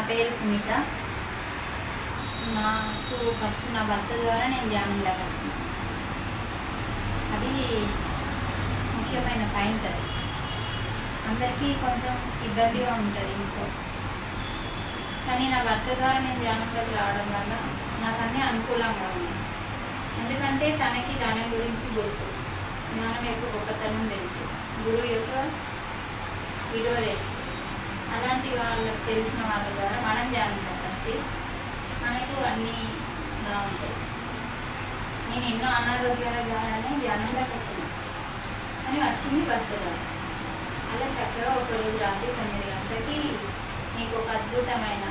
పేరు సునీత. నాకు ఫస్ట్ నా భర్త ద్వారా నేను ధ్యానంలోకి వచ్చినాను. అది ముఖ్యమైన పాయింట్. అది అందరికీ కొంచెం ఇబ్బందిగా ఉంటుంది ఇంట్లో, కానీ నా భర్త ద్వారా నేను ధ్యానంలోకి రావడం వల్ల నాకు అన్నీ అనుకూలంగా ఉంది. ఎందుకంటే తనకి ధ్యానం గురించి గుర్తు, జ్ఞానం యొక్క గొప్పతనం తెలుసు, గురువు యొక్క విలువ తెలుసు. అలాంటి వాళ్ళకి తెలిసిన వాళ్ళ ద్వారా మనం ధ్యానంలోకి వస్తే మనకు అన్నీ బాగుంటాయి. నేను ఎన్నో అనారోగ్యాల ద్వారానే ధ్యానంలోకి వచ్చింది, కానీ వచ్చింది భర్త ద్వారా. అలా చక్కగా ఒకరోజు రాత్రి 9 గంటలకి మీకు ఒక అద్భుతమైన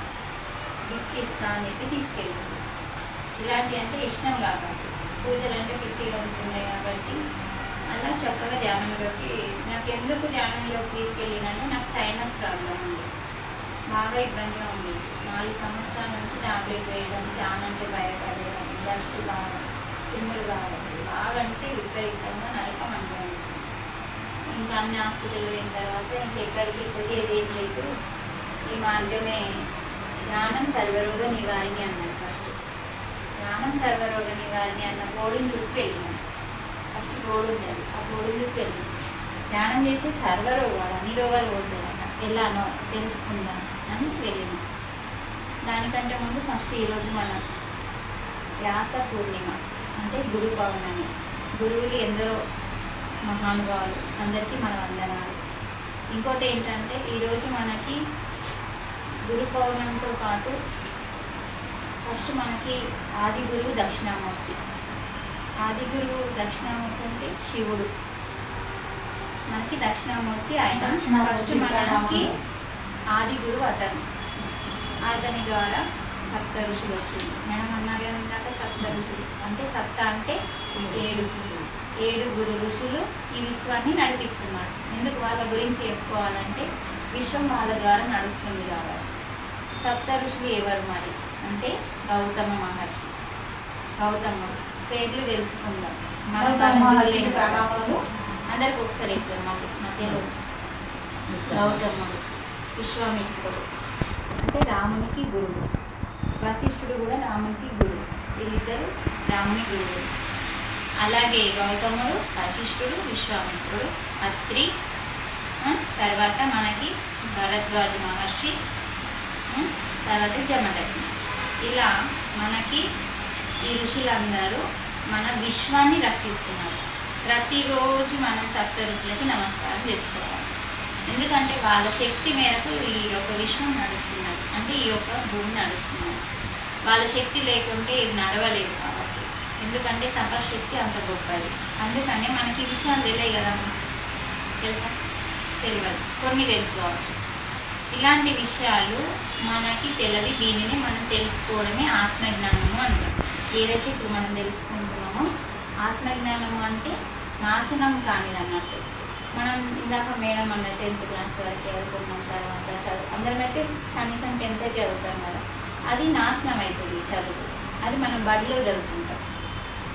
గిఫ్ట్ ఇస్తా అని చెప్పి తీసుకెళ్ళింది. ఇలాంటివి అంటే ఇష్టం కాబట్టి, పూజలు అంటే పిచ్చిగా ఉంటున్నాయి కాబట్టి అలా చక్కగా ధ్యానంలోకి, నాకు ఎందుకు ధ్యానంలోకి తీసుకెళ్ళినంటే నాకు సైనస్ ప్రాబ్లం ఉంది, బాగా ఇబ్బందిగా ఉంది. 4 సంవత్సరాల నుంచి టాబ్లెట్ వేయడం, ధ్యానం అంటే భయపడడం, డస్ట్ బాగా, తుమ్ములు బాగా వచ్చి, బాగా అంటే విపరీతంగా నరకం అనుభవించింది. ఇంకా అన్ని హాస్పిటల్ పోయిన తర్వాత ఇంకెక్కడికి పోయేది ఏం లేదు. ఈ మార్గమే ధ్యానం సర్వరోగ నివారిణి అన్నారు. ఫస్ట్ ధ్యానం సర్వరోగ నివారిణి అన్న బోర్డుని చూసి వెళ్ళినాను. ఫస్ట్ బోర్డు ఉండేది, ఆ బోర్డు చూసి వెళ్ళినాను. ధ్యానం చేసి సర్వరోగాలు, అన్ని రోగాలు పోతాయట, ఎలానో తెలుసుకుందాం అని వెళ్ళినాం. దానికంటే ముందు ఫస్ట్ ఈరోజు మనం వ్యాస పూర్ణిమ అంటే గురు పౌర్ణమి. గురువులు ఎందరో మహానుభావులు, అందరికీ మన వందనాలు. ఇంకోటి ఏంటంటే ఈరోజు మనకి గురు పౌర్ణమితో పాటు ఫస్ట్ మనకి ఆది గురువు దక్షిణామూర్తి. ఆది గురువు దక్షిణామూర్తి అంటే శివుడు, మనకి దక్షిణామూర్తి ఆయన. ఫస్ట్ మనకి ఆది గురువు అతని ద్వారా సప్త ఋషులు వచ్చింది. మనం అన్నారు ఇందాక సప్త ఋషులు అంటే, సప్త అంటే 7 గురు ఋషులు ఈ విశ్వాన్ని నడిపిస్తున్నారు. ఎందుకు వాళ్ళ గురించి చెప్పుకోవాలంటే విశ్వం వాళ్ళ ద్వారా నడుస్తుంది కాబట్టి. సప్త ఋషులు ఎవరు మరి అంటే గౌతమ మహర్షి, గౌతముడు. పేర్లు తెలుసుకుందాం. ప్రణామాలు అందరికి ఒకసారి ఎక్కువ మధ్యలో. గౌతముడు విశ్వామిత్రుడు అంటే రామునికి గురువు, వశిష్ఠుడు కూడా రామునికి గురువు, వీళ్ళిద్దరు రాముని గురువు. అలాగే గౌతముడు, వశిష్ఠుడు, విశ్వామిత్రుడు, అత్రి, తర్వాత మనకి భరద్వాజ మహర్షి, తర్వాత జమదగ్ని. ఇలా మనకి ఈ ఋషులందరూ మన విశ్వాన్ని రక్షిస్తున్నారు. ప్రతిరోజు మనం సప్త ఋషులకి నమస్కారం చేసుకోవాలి. ఎందుకంటే వాళ్ళ శక్తి మేరకు ఈ యొక్క విశ్వం నడుస్తున్నది, అంటే ఈ యొక్క భూమి నడుస్తున్నది. వాళ్ళ శక్తి లేకుంటే ఇది నడవలేదు కాబట్టి, ఎందుకంటే తపశక్తి అంత గొప్పది. అందుకనే మనకి ఈ విషయాలు తెలియదు కదా, తెలుసా? తెలియదు, కొన్ని తెలుసుకోవచ్చు. ఇలాంటి విషయాలు మనకి తెలియదు. దీనిని మనం తెలుసుకోవడమే ఆత్మజ్ఞానము అంటాం. ఏదైతే ఇప్పుడు మనం తెలుసుకుంటున్నామో ఆత్మజ్ఞానము అంటే నాశనం కానిది అన్నట్టు. మనం ఇందాక మేడం అన్న 10th క్లాస్ వరకు చదువుకున్న తర్వాత అందరమైతే కనీసం 10th అయితే చదువుతాం కదా, అది నాశనం అవుతుంది చదువు. అది మనం బడిలో చదువుకుంటాం,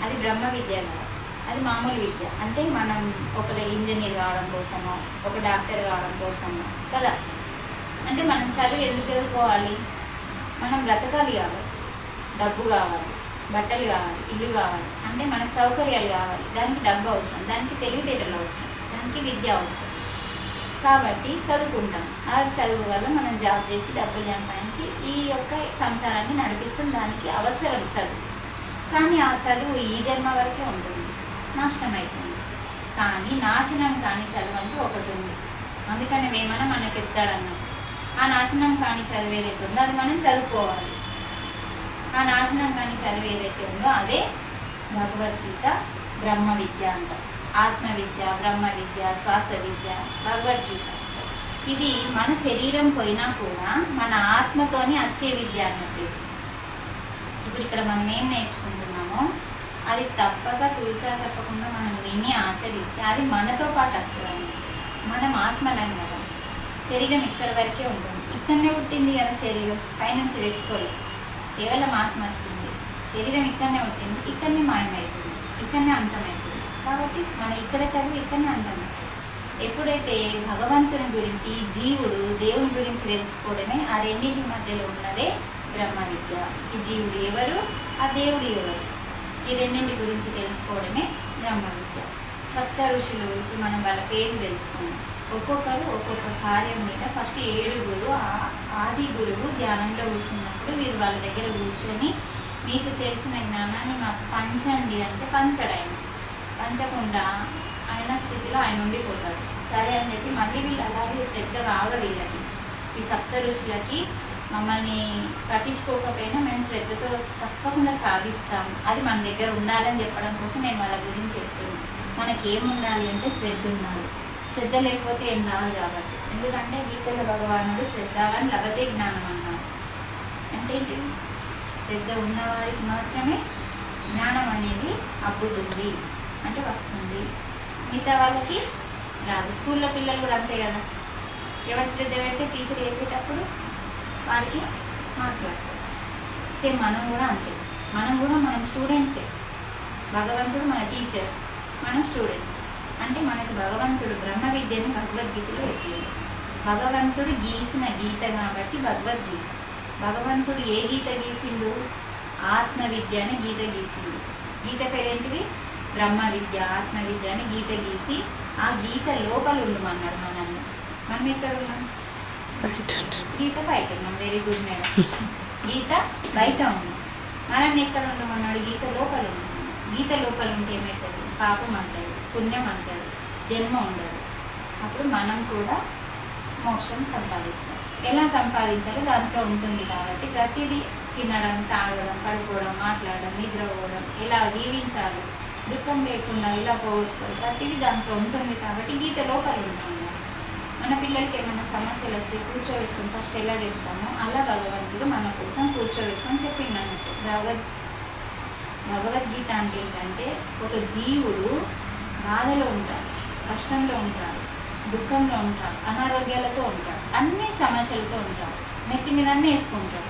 అది బ్రహ్మ విద్య కాదు, అది మామూలు విద్య. అంటే మనం ఒక ఇంజనీర్ కావడం కోసమో, ఒక డాక్టర్ కావడం కోసమో కదా. అంటే మనం చదువు ఎందుకు చదువుకోవాలి? మనం బ్రతకాలి కాబట్టి, డబ్బు కావాలి, బట్టలు కావాలి, ఇల్లు కావాలి, అంటే మన సౌకర్యాలు కావాలి. దానికి డబ్బు అవసరం, దానికి తెలివితేటలు అవసరం, దానికి విద్య అవసరం. కాబట్టి చదువుకుంటాం. ఆ చదువు వల్ల మనం జాబ్ చేసి డబ్బులు సంపాదించి ఈ యొక్క సంసారాన్ని నడిపిస్తాం. దానికి అవసరం చదువు. కానీ ఆ చదువు ఈ జన్మ వరకే ఉంటుంది, నాశనం అవుతుంది. కానీ నాశనం కాని చదువు అంటూ ఒకటి ఉంది. అందుకని ఏమైనా మనకు చెప్తాడన్నాం, ఆ నాశనం కాని చదువు ఏదైతే ఉందో అది మనం చదువుకోవాలి. ఆ నాశనం కాని చదువు ఏదైతే ఉందో అదే భగవద్గీత, బ్రహ్మ విద్య అంటాం. ఆత్మ విద్య, బ్రహ్మ విద్య, శ్వాస విద్య, భగవద్గీత. ఇది మన శరీరం పోయినా కూడా మన ఆత్మతోని వచ్చే విద్య అన్నట్టు. ఇప్పుడు ఇక్కడ మనం ఏం నేర్చుకుంటున్నామో అది తప్పక తూచా తప్పకుండా మనం విని ఆచరిస్తే అది మనతో పాటు వస్తుంది. మనం ఆత్మలం కదా, శరీరం ఇక్కడి వరకే ఉంటుంది. ఇక్కడనే పుట్టింది కదా శరీరం, పైనుంచి తెచ్చుకోలేదు. కేవలం ఆత్మ వచ్చింది, శరీరం ఇక్కడనే పుట్టింది, ఇక్కడనే మాయమవుతుంది, ఇక్కడనే అంతమవుతుంది. కాబట్టి మన ఇక్కడ చదువు ఇక్కడనే అంతమవుతుంది. ఎప్పుడైతే భగవంతుని గురించి ఈ జీవుడు దేవుని గురించి తెలుసుకోవడమే, ఆ రెండింటి మధ్యలో ఉన్నదే బ్రహ్మ విద్య. ఈ జీవుడు ఎవరు, ఆ దేవుడు ఎవరు, ఈ రెండింటి గురించి తెలుసుకోవడమే బ్రహ్మ విద్య. సప్త ఋషులు, ఇప్పుడు మనం వాళ్ళ పేరు తెలుసుకున్నాం. ఒక్కొక్కరు ఒక్కొక్క కార్యం మీద ఫస్ట్ 7 ఆది గురువు ధ్యానంలో కూర్చున్నప్పుడు వీరు వాళ్ళ దగ్గర కూర్చొని మీకు తెలిసిన జ్ఞానాన్ని మాకు పంచండి అంటే పంచడు. ఆయన పంచకుండా ఆయన స్థితిలో ఆయన ఉండిపోతాడు. సరే అని చెప్పి మళ్ళీ వీళ్ళు అలాగే శ్రద్ధ బాగా వీళ్ళకి, ఈ సప్త ఋషులకి మమ్మల్ని పట్టించుకోకపోయినా మేము శ్రద్ధతో తప్పకుండా సాధిస్తాము, అది మన దగ్గర ఉండాలని చెప్పడం కోసం నేను వాళ్ళ గురించి చెప్తున్నాను. మనకేం ఉండాలి అంటే శ్రద్ధ ఉండాలి. శ్రద్ధ లేకపోతే ఏం రాదు కాబట్టి. ఎందుకంటే గీతలో భగవానుడు శ్రద్ధావాన్ లభతే జ్ఞానం అన్నాడు. అంటే ఏంటి? శ్రద్ధ ఉన్నవారికి మాత్రమే జ్ఞానం అనేది అబ్బుతుంది, అంటే వస్తుంది. మిగతా వాళ్ళకి రాదు. స్కూల్లో పిల్లలు కూడా అంతే కదా, ఎవరి శ్రద్ధ పెడితే టీచర్ చెప్పేటప్పుడు వాడికి మార్కులు వస్తాయి. సేమ్ మనం కూడా అంతే. మనం స్టూడెంట్సే. భగవంతుడు మన టీచర్, మనం స్టూడెంట్స్. అంటే మనకు భగవంతుడు బ్రహ్మ విద్యని భగవద్గీతలో పెట్టాడు. భగవంతుడు గీసిన గీత కాబట్టి భగవద్గీత. భగవంతుడు ఏ గీత గీసిండు? ఆత్మ విద్య అని గీత గీసిండు. గీత పేరేంటిది? బ్రహ్మ విద్య, ఆత్మ విద్య అని గీత గీసి ఆ గీత లోపల ఉండమన్నాడు మనల్ని. మనం ఎక్కడ ఉన్నాం? గీత బయట ఉన్నాం. Very good madam. గీత బయట ఉన్నాం. మనల్ని ఎక్కడ ఉండమన్నాడు? గీత లోపల ఉన్నాం. గీత లోపల ఉంటే ఏమవుతుంది? పాపం అంటారు, పుణ్యం అంటారు, జన్మ ఉండదు. అప్పుడు మనం కూడా మోక్షం సంపాదిస్తాం. ఎలా సంపాదించాలో దాంట్లో ఉంటుంది కాబట్టి ప్రతిదీ తినడం, తాగడం, పడుకోవడం, మాట్లాడడం, నిద్రపోవడం, ఎలా జీవించాలి, దుఃఖం లేకుండా ఇలా పోగొట్టుకోవాలి, ప్రతిదీ దాంట్లో ఉంటుంది కాబట్టి గీత లోపల ఉంటుంది. మన పిల్లలకి ఏమైనా సమస్యలు వస్తే కూర్చోబెట్టుకుని ఫస్ట్ ఎలా చెప్తామో అలా భగవంతుడు మన కోసం కూర్చోబెట్టుకొని చెప్పింది అన్నట్టు. భగవద్గీత అంటే ఏంటంటే ఒక జీవుడు బాధలో ఉంటాడు, కష్టంలో ఉంటాడు, దుఃఖంలో ఉంటాడు, అనారోగ్యాలతో ఉంటాడు, అన్ని సమస్యలతో ఉంటాడు, నెత్తి మీద అన్నీ వేసుకుంటాడు.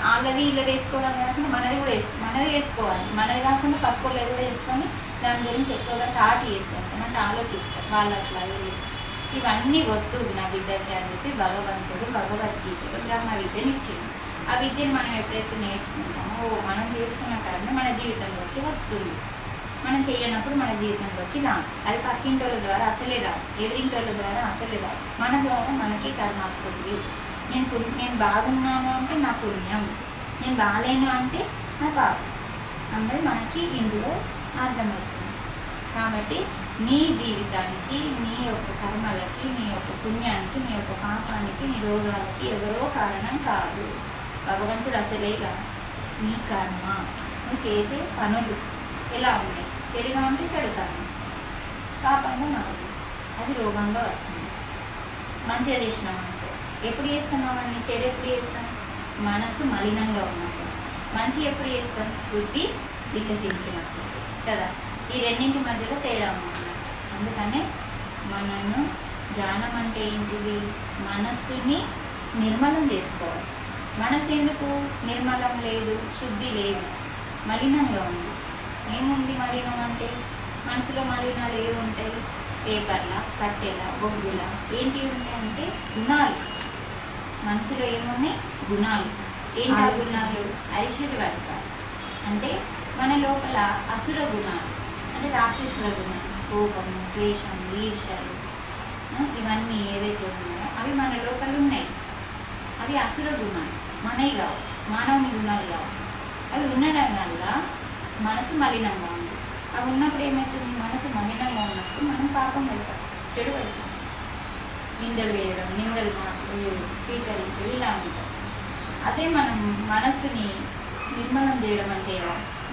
వాళ్ళది ఇళ్ళది వేసుకోవడం కాకుండా మనది వేసుకోవాలి. మనది కాకుండా పక్క వాళ్ళది కూడా వేసుకొని దాని గురించి ఎక్కువగా థాట్ చేస్తాం, అంటే ఆలోచిస్తాం. వాళ్ళు అట్లా ఇవన్నీ వద్దు నా బిడ్డకి అని చెప్పి భగవంతుడు భగవద్గీతలో బ్రహ్మ విద్యని ఇచ్చిండు. ఆ విద్యను మనం ఎప్పుడైతే నేర్చుకుంటామో మనం చేసుకున్న కారణం మన జీవితంలోకి వస్తుంది. మనం చేయనప్పుడు మన జీవితంలోకి రాదు. అది పక్కింటోళ్ళ ద్వారా అసలే రాదు, ఎదిరింటోళ్ళ ద్వారా అసలే రాదు. మన ద్వారా మనకి కర్మ వస్తుంది. నేను బాగున్నాను అంటే నా పుణ్యం, నేను బాగాలేను అంటే నా పాపం అన్నది మనకి ఇందులో అర్థమవుతుంది. కాబట్టి నీ జీవితానికి, నీ యొక్క కర్మలకి, నీ యొక్క పుణ్యానికి, నీ యొక్క పాపానికి, నీ రోగాలకి ఎవరో కారణం కాదు. భగవంతుడు అసలే కాదు. నీ కర్మ, నువ్వు చేసే పనులు ఎలా ఉన్నాయి? చెడుగా ఉంటే చెడుతాను, పాపంగా మారు, అది రోగంగా వస్తుంది. మంచిగా చేసినాం అనుకో, ఎప్పుడు చేస్తున్నావు అని? చెడు ఎప్పుడు చేస్తాం? మనసు మలినంగా ఉన్నప్పుడు. మంచి ఎప్పుడు చేస్తాం? బుద్ధి వికసించినప్పుడు కదా. ఈ రెండింటి మధ్యలో తేడా ఉన్నమాట. అందుకనే మనము ధ్యానం అంటే ఏంటిది? మనస్సుని నిర్మలం చేసుకోవాలి. మనసు ఎందుకు నిర్మలం లేదు? శుద్ధి లేదు, మలినంగా ఉంది. ఏముంది మలినం అంటే? మనసులో మలినాలు ఏవి ఉంటాయి? పేపర్ల, కట్టెల, బొగ్గుల, ఏంటి ఉంటాయంటే గుణాలు. మనసులో ఏమున్నాయి? గుణాలు. ఏంటి ఆ గుణాలు? ఐశ్వర్యవర్గాలు. అంటే మన లోపల అసుర గుణాలు, అంటే రాక్షసుల గుణాలు, కోపము, ద్వేషము, ఈర్ష్యలు, ఇవన్నీ ఏవైతే ఉన్నాయో అవి మన లోపల ఉన్నాయి. అవి అసుర గుణాలు, మనవి కావు, మానవుని గుణాలు కావు. అవి ఉండడం వల్ల మనసు మలినంగా ఉంది. అవి ఉన్నప్పుడు ఏమవుతుంది? మనసు మలినంగా ఉన్నప్పుడు మనం పాపం వెళ్ళిస్తాం, చెడు వెళ్ళిస్తాం. నిందలు వేయడం, నిందలు స్వీకరించడం, ఇలా ఉంటాం. అదే మనం మనస్సుని నిర్మలం చేయడం అంటే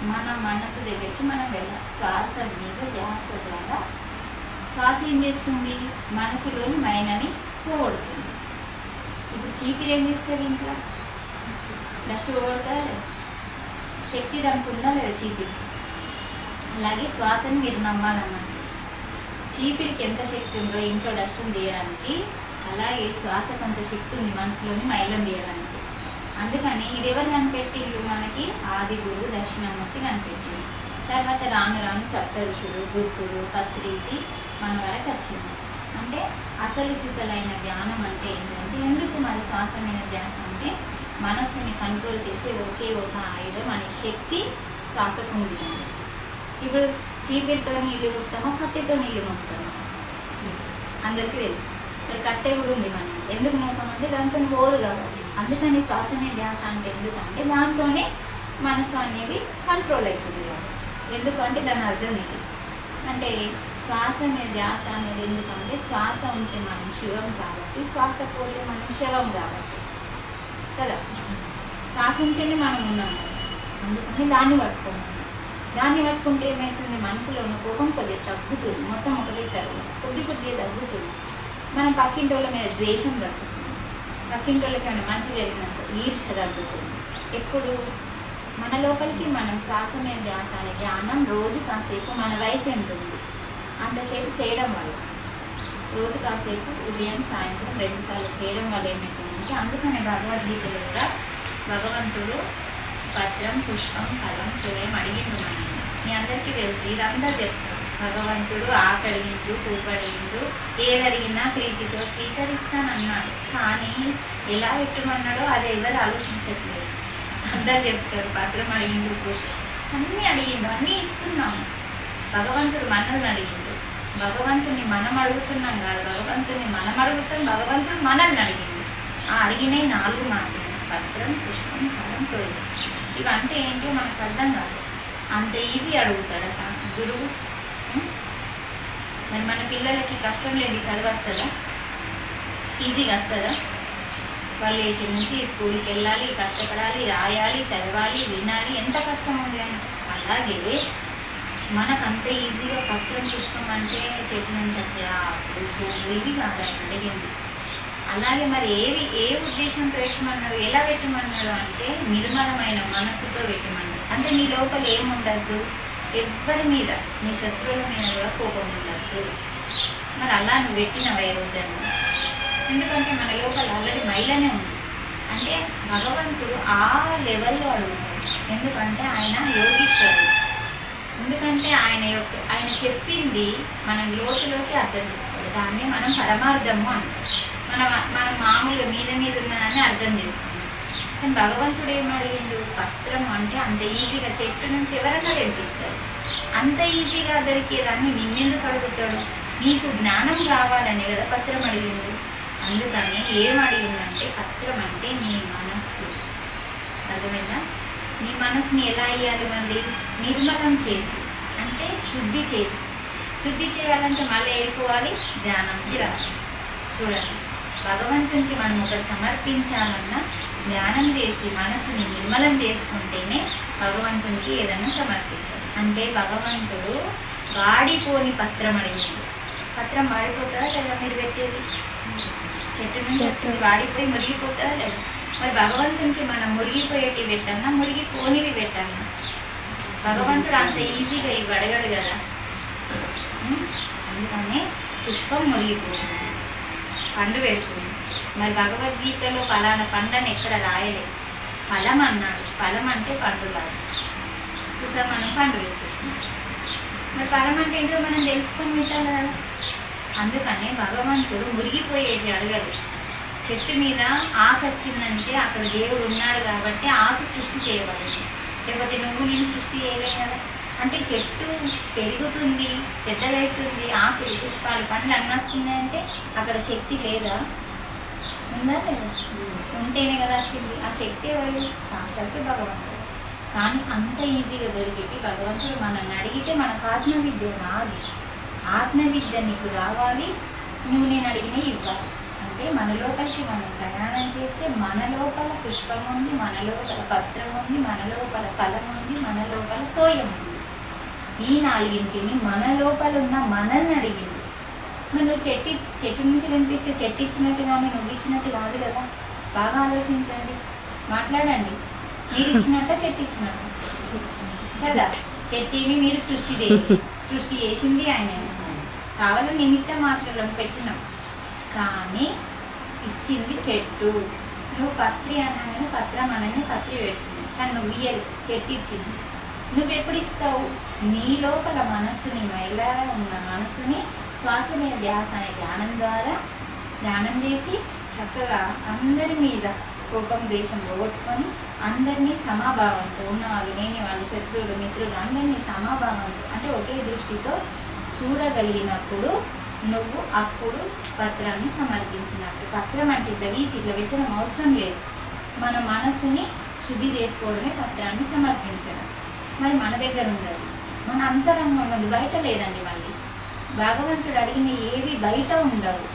మన మనసు దగ్గరికి మనం వెళ్ళాలి. శ్వాస మీద ధ్యాస ద్వారా శ్వాస ఏం చేస్తుంది? మనసులోని మైనని పోగొడుతుంది. ఇప్పుడు చీపిరి ఏం చేస్తుంది? ఇంట్లో డస్ట్ పోగొడతా లేదా? శక్తి దానికి ఉందా లేదా చీపిరి? అలాగే శ్వాసని మీరు నమ్మాలన్నమాట. చీపిరికి ఎంత శక్తి ఉందో ఇంట్లో డస్ట్ని తీయడానికి, అలాగే శ్వాసకు అంత శక్తి ఉంది మనసులోని మైలం తీయడానికి. అందుకని ఇది ఎవరు కనిపెట్టిండ్రు? మనకి ఆది గురువు దక్షిణామూర్తి కనిపెట్టిండు. తర్వాత రాను రాను సప్త ఋషులు, బుద్ధుడు, పత్రిజీ మన వరకు వచ్చింది. అంటే అసలు సిసలైన ధ్యానం అంటే ఏంటంటే, ఎందుకు మరి శ్వాస మీద ధ్యాస అంటే మనస్సుని కంట్రోల్ చేసే ఒకే ఒక ఆయుధం అనే శక్తి శ్వాసకు ఉంది. ఇప్పుడు చీపిరితో నీళ్ళు నొక్కుతామో కట్టెతో నీళ్ళు నొక్కుతామో అందరికీ తెలుసు. మరి కట్టె కూడా ఉంది మనం ఎందుకు నొక్కమంటే దాంతో పోదు కాబట్టి. అందుకని శ్వాస మీద ధ్యాస అంటే ఎందుకంటే దాంతోనే మనసు అనేది కంట్రోల్ అవుతుంది కాబట్టి. ఎందుకంటే దాని అర్థం ఇది అంటే శ్వాస మీద ధ్యాస అనేది ఎందుకంటే శ్వాస ఉంటే మనం శివం కాబట్టి, శ్వాస పోతే మనం శవం కాబట్టి కదా. శ్వాస ఉంటేనే మనం ఉన్నాం కదా, అందుకని దాన్ని పట్టుకోమన్నాం. దాన్ని పట్టుకుంటే ఏమవుతుంది, మనసులో ఉన్న కోపం కొద్దిగా తగ్గుతుంది, మొత్తం ఒకటేసారి కొద్దిగా తగ్గుతుంది. మనం పక్కింటి వాళ్ళ మీద ద్వేషం తగ్గుతుంది, పక్కింటి వాళ్ళకి ఏమైనా మంచి జరిగినంత ఈర్ష్య తగ్గుతుంది. ఎప్పుడు మన లోపలికి మనం శ్వాస మీద ధ్యాస అనే ధ్యానం రోజు కాసేపు, మన వయసు ఎంత ఉంది అంతసేపు చేయడం వల్ల, రోజు కాసేపు ఉదయం సాయంత్రం 2 సార్లు చేయడం వల్ల ఏమవుతుందంటే, అందుకనే భగవద్గీతలో కూడా భగవంతుడు పత్రం పుష్పం ఫలం తోయం అడిగిండు మనం. మీ అందరికీ తెలుసు, ఇదంతా చెప్తారు. భగవంతుడు ఆకలిండు పూపడిండు, ఏది అడిగినా ప్రీతితో స్వీకరిస్తానన్నాడు. కానీ ఎలా పెట్టమన్నాడో అది ఎవరు ఆలోచించట్లేదు. అంతా చెప్తారు, పత్రం అడిగిండు పుష్పం అన్నీ అడిగిండు, అన్నీ ఇస్తున్నాము. భగవంతుడు మనల్ని అడిగిండు, భగవంతుని మనం అడుగుతున్నాం కాదు, భగవంతుని మనం అడుగుతాం, భగవంతుడు మనల్ని అడిగిండు. ఆ అడిగినవి 4 మాటలు: పత్రం పుష్పం ఫలం తోయం. ఇవంటే ఏంటో మనకు అర్థం కాదు. అంత ఈజీ అడుగుతాడు అసలు గురువు. మరి మన పిల్లలకి కష్టం లేదు చదివి వస్తుందా? ఈజీగా వస్తుందా? వాళ్ళు వేసి నుంచి స్కూల్కి వెళ్ళాలి, కష్టపడాలి, రాయాలి, చదవాలి, వినాలి, ఎంత కష్టం ఉంది అని. అలాగే మనకు అంత ఈజీగా పత్రం పుష్పం అంటే చెట్టు నుంచి వచ్చే ఇవి కాదు ఆయన అడిగింది. అలాగే మరి ఏ ఉద్దేశంతో పెట్టమన్నాడు, ఎలా పెట్టమన్నాడు అంటే నిర్మలమైన మనస్సుతో పెట్టమన్నాడు. అంటే నీ లోపల ఏముండద్దు, ఎవ్వరి మీద, నీ శత్రువుల మీద కూడా కోపం ఉండద్దు. మరి అలా నువ్వు పెట్టినవే రోజన్నా, ఎందుకంటే మన లోపల ఆల్రెడీ మైలనే ఉంది. అంటే భగవంతుడు ఆ లెవెల్లో అడుగుతాడు, ఎందుకంటే ఆయన యోగీశ్వరుడు. ఎందుకంటే ఆయన చెప్పింది మనం లోతులోకి అర్థం చేసుకోవాలి. దాన్ని మనం పరమార్థము అంటాం. మనం మామూలుగా మీద ఉన్నదాన్ని అర్థం చేసుకుంటాం. కానీ భగవంతుడు ఏమడిగిండు, పత్రం అంటే అంత ఈజీగా చెట్టు నుంచి ఎవరైనా తెంపిస్తారు. అంత ఈజీగా దొరికేదాన్ని నిన్నెందుకు అడుగుతాడు? నీకు జ్ఞానం కావాలని కదా పత్రం అడిగిండు. అందుకని ఏమడిగిందంటే, పత్రం అంటే నీ మనస్సు. అర్థమైందా? నీ మనసుని ఎలా అయ్యాలి మళ్ళీ? నిర్మలం చేసి, అంటే శుద్ధి చేసి. శుద్ధి చేయాలంటే మళ్ళీ ఏడుకోవాలి, ధ్యానంకి రావాలి. చూడండి, భగవంతునికి మనం ఒకటి సమర్పించాలన్నా ధ్యానం చేసి మనసుని నిర్మలం చేసుకుంటేనే భగవంతునికి ఏదన్నా సమర్పిస్తారు. అంటే భగవంతుడు వాడిపోని పత్రం అడిగింది. పత్రం వాడిపోతుందా లేదా? మీరు పెట్టేది చెట్టు నుంచి వచ్చింది వాడిపోయి మురిగిపోతుందా లేదా? మరి భగవంతునికి మనం మురిగిపోయేటివి పెట్టన్నా, మురిగిపోనివి పెట్టన్నా? భగవంతుడు అంత ఈజీగా ఇవి అడగడు కదా. అందుకనే పుష్పం మురిగిపోతుంది, పండు పెడుతుంది. మరి భగవద్గీతలో ఫలానా పండుని ఎక్కడ రాయలేదు, ఫలం అన్నాడు. ఫలం అంటే పండు కాదు. చూసా, మనం పండు పెట్టేసినాం. మరి ఫలం అంటే ఏంటో మనం తెలుసుకొని పెట్టాలి కదా. అందుకనే భగవంతుడు మురిగిపోయేది అడగదు. చెట్టు మీద ఆకు వచ్చిందంటే అక్కడ దేవుడు ఉన్నాడు కాబట్టి ఆకు సృష్టి చేయబడింది, లేకపోతే నువ్వు నేను సృష్టి చేయలేం కదా. అంటే చెట్టు పెరుగుతుంది, పెద్దగవుతుంది, ఆకులు పుష్పాలు పండ్లు అన్నీ వస్తున్నాయంటే అక్కడ శక్తి లేదా? ఉందా లేదా? ఉంటేనే కదా వచ్చింది. ఆ శక్తి ఎవరు? సాక్షాత్తు భగవంతుడు. కానీ అంత ఈజీగా దొరికేది భగవంతుడు మనల్ని అడిగితే మనకు ఆత్మవిద్య రాదు. ఆత్మవిద్య నీకు రావాలి, నువ్వు నేను అడిగినా ఇవ్వాలి. అంటే మన లోపలికి మనం ప్రయాణం చేస్తే మన లోపల పుష్పం ఉంది, మన లోపల పత్రం ఉంది, మన లోపల ఫలం ఉంది, మన లోపల తోయం ఉంది. ఈ 4ంటిని మన లోపల ఉన్న మనల్ని అడిగింది. మరి నువ్వు చెట్టు నుంచి కనిపిస్తే చెట్టు ఇచ్చినట్టు కానీ నువ్వు ఇచ్చినట్టు కాదు కదా. బాగా ఆలోచించండి, మాట్లాడండి. మీరు ఇచ్చినట్ట చెట్టు ఇచ్చినట్టు కదా. చెట్టుని మీరు సృష్టి చేసింది ఆయన. కావాలని నిమిత్తం మాత్రం పెట్టినాం, కానీ ఇచ్చింది చెట్టు. నువ్వు పత్రి అనగానే పత్రం అనగానే పత్రి పెట్టింది, కానీ నువ్వు ఇయ్యదు, చెట్టు ఇచ్చింది. నువ్వెప్పుడు ఇస్తావు? నీ లోపల మనస్సుని, మైలా ఉన్న మనసుని శ్వాస మీద ధ్యాస అనే ధ్యానం ద్వారా ధ్యానం చేసి చక్కగా అందరి మీద కోపం ద్వేషం పోగొట్టుకొని అందరినీ సమాభావంతో ఉన్నవాళ్ళు లేని వాళ్ళు శత్రువులు మిత్రులు అందరినీ సమాభావంతో అంటే ఒకే దృష్టితో చూడగలిగినప్పుడు నువ్వు అప్పుడు పత్రాన్ని సమర్పించినట్టు. పత్రం అంటే ఇట్లా తీసి ఇట్లా పెట్టడం అవసరం లేదు. మన మనసుని శుద్ధి చేసుకోవడమే పత్రాన్ని సమర్పించడం. మరి మన దగ్గర ఉండదు, మన అంతరంగం ఉన్నది, బయట లేదండి. మళ్ళీ భగవంతుడు అడిగిన ఏవి బయట ఉండవు.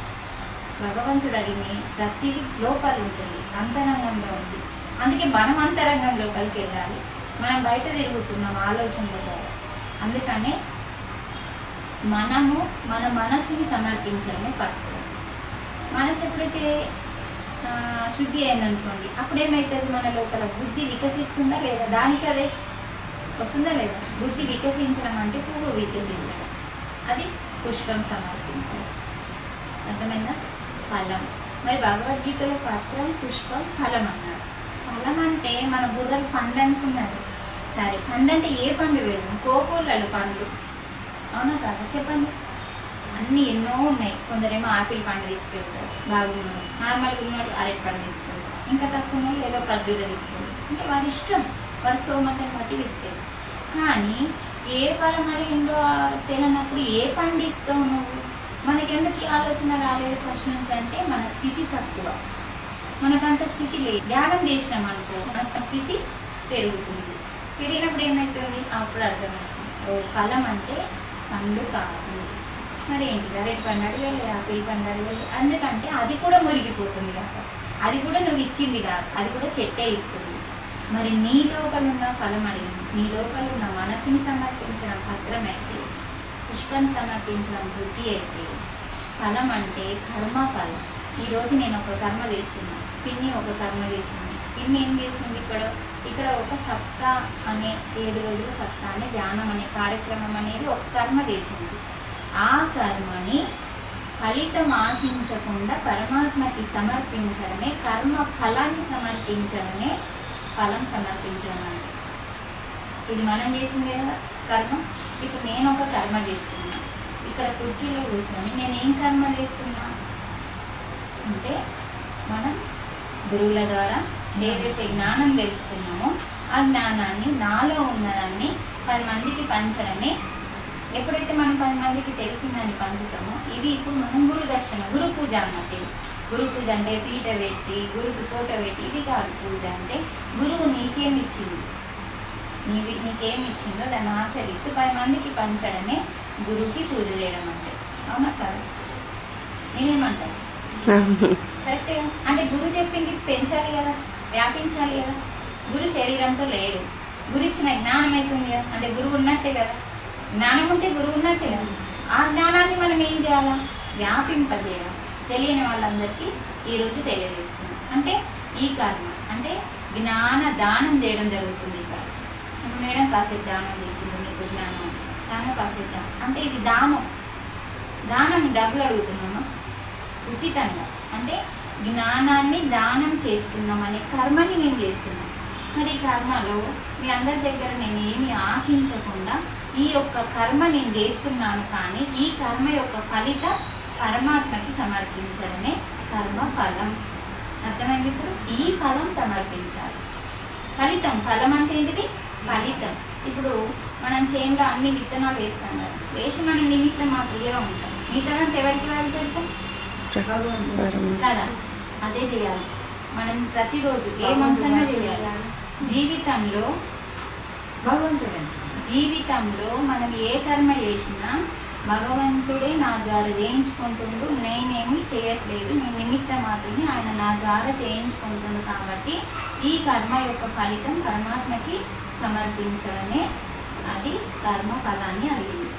భగవంతుడు అడిగిన ప్రతిదీ లోపల ఉంటుంది, అంతరంగంలో ఉంది. అందుకే మనం అంతరంగం లోపలికి వెళ్ళాలి. మనం బయట తిరుగుతున్నాం ఆలోచనల ద్వారా. అందుకనే మనము మన మనసుని సమర్పించడమే పత్రం. మనసు ఎప్పుడైతే శుద్ధి అయిందనుకోండి, అప్పుడేమవుతుంది, మన లోపల బుద్ధి వికసిస్తుందా లేదా, దానికి అదే వస్తుందా లేదా. బుద్ధి వికసించడం అంటే పువ్వు వికసించడం, అది పుష్పం సమర్పించడం. అర్థమైందా? ఫలం. మరి భగవద్గీతలో పత్రం, పుష్పం, ఫలం అన్నాడు. ఫలం అంటే మన బుర్రలు పండు అనుకున్నారు. సరే, పండు అంటే ఏ పండు వేయడం? కోకోళ్ళలు పండ్లు, అవునా కాదా చెప్పండి? అన్నీ ఎన్నో ఉన్నాయి. కొందరేమో ఆపిల్ పండు తీసుకెళ్తారు, బాగున్నారు. నార్మల్గా ఉన్నవాళ్ళు అరటి పండు తీసుకెళ్తారు, ఇంకా తక్కువ ఉన్నవాళ్ళు ఏదో ఖర్జూర తీసుకెళ్తారు. అంటే వారి ఇష్టం, వారి స్తోమతని బట్టి తీసుకెళ్తారు. కానీ ఏ ఫలం అడిగిందో తెలియనప్పుడు ఏ పండు ఇస్తావు నువ్వు? మనకెందుకు ఈ ఆలోచన రాలేదు ఫస్ట్ నుంచి అంటే మన స్థితి తక్కువ, మనకంత స్థితి లేదు. ధ్యానం చేసినాం అనుకో మన స్థితి పెరుగుతుంది. పెరిగినప్పుడు ఏమవుతుంది? అప్పుడు అర్థమవుతుంది, ఓ ఫలం అంటే పండు కాదు. మరి ఏంటి, అరటి పండు అడగాలి, ఆపిల్ పండు అడగాలి. అందుకంటే అది కూడా మురిగిపోతుంది కదా, అది కూడా నువ్వు ఇచ్చింది కాదు, అది కూడా చెట్టే ఇస్తుంది. మరి నీ లోపల ఉన్న ఫలం అడిగింది, నీ లోపల ఉన్న మనసుని సమర్పించడం పత్రం అయితే, పుష్పాన్ని సమర్పించడం బుద్ధి అయితే, ఫలం అంటే కర్మ ఫలం. ఈరోజు నేను ఒక కర్మ చేస్తున్నాను, పిన్ని ఒక కర్మ చేసింది. పిన్ని ఏం చేసింది? ఇక్కడ ఒక సప్తా అనే 7 రోజుల సప్తా అనే ధ్యానం అనే కార్యక్రమం అనేది ఒక కర్మ చేసింది. ఆ కర్మని ఫలితం ఆశించకుండా పరమాత్మకి సమర్పించడమే, కర్మ ఫలాన్ని సమర్పించడమే ఫలం సమర్పించడం అంటే. ఇది మనం చేసిందే కదా కర్మ. ఇప్పుడు నేను ఒక కర్మ చేస్తున్నా, ఇక్కడ కుర్చీలో కూర్చొని నేను ఏం కర్మ చేస్తున్నా అంటే, మనం గురువుల ద్వారా ఏదైతే జ్ఞానం తెలుసుకున్నామో ఆ జ్ఞానాన్ని నాలో ఉన్నదాన్ని 10 మందికి పంచడమే. ఎప్పుడైతే మనం 10 మందికి తెలిసిందని పంచుతామో ఇది ఇప్పుడు మనం గురు దక్షిణ, గురు పూజ అన్నట్టు. గురు పూజ అంటే పీట పెట్టి గురుకు తోట పెట్టి ఇది కాదు. పూజ అంటే గురువు నీకేమిచ్చింది, నీకేమిచ్చిందో దాన్ని ఆచరిస్తూ 10 మందికి పంచడమే గురువుకి పూజ చేయడం అంటే. అవునా కాదు? నేనేమంటాను కరెక్టే. అంటే గురువు చెప్పింది పెంచాలి కదా, వ్యాపించాలి కదా. గురు శరీరంతో లేడు, గురు ఇచ్చిన జ్ఞానం అవుతుంది కదా, అంటే గురువు ఉన్నట్టే కదా. జ్ఞానం ఉంటే గురువు ఉన్నట్టే కదా. ఆ జ్ఞానాన్ని మనం ఏం చేయాలా? వ్యాపింపజేయాలి. తెలియని వాళ్ళందరికీ ఈరోజు తెలియజేస్తున్నాం. అంటే ఈ కర్మ అంటే జ్ఞాన దానం చేయడం జరుగుతుంది. ఇక్కడ మేడం కాసేపు దానం చేసింది, మీకు జ్ఞానం దానం కాసేపు దానం అంటే ఇది దానం. దానం డబ్బులు అడుగుతున్నామా? ఉచితంగా అంటే జ్ఞానాన్ని దానం చేస్తున్నాం అనే కర్మని నేను చేస్తున్నాను. మరి ఈ కర్మలో మీ అందరి దగ్గర నేను ఏమి ఆశించకుండా ఈ యొక్క కర్మ నేను చేస్తున్నాను. కానీ ఈ కర్మ యొక్క ఫలితం పరమాత్మకి సమర్పించడమే కర్మ ఫలం. అర్థమైంది? ఇప్పుడు ఈ ఫలం సమర్పించాలి. ఫలం అంటే ఏంటిది? ఫలితం. ఇప్పుడు మనం చేనులో అన్ని విత్తనాలు వేస్తాం కదా, వేసి మనం నిమిత్త మాత్రమే ఉంటాం. మిగతాదంతా ఎవరికి వారి పెడతాం కదా. అదే చేయాలి మనం ప్రతిరోజు. ఏ మంచన్నా చేయాలి. జీవితంలో మనం ఏ కర్మ చేసినా భగవంతుడే నా ద్వారా చేయించుకుంటుండు, నేనేమి చేయట్లేదు, నేను నిమిత్తం మాత్రమే, ఆయన నా ద్వారా చేయించుకుంటుండు. కాబట్టి ఈ కర్మ యొక్క ఫలితం పరమాత్మకి సమర్పించడమే అది కర్మ ఫలాన్ని అడిగింది.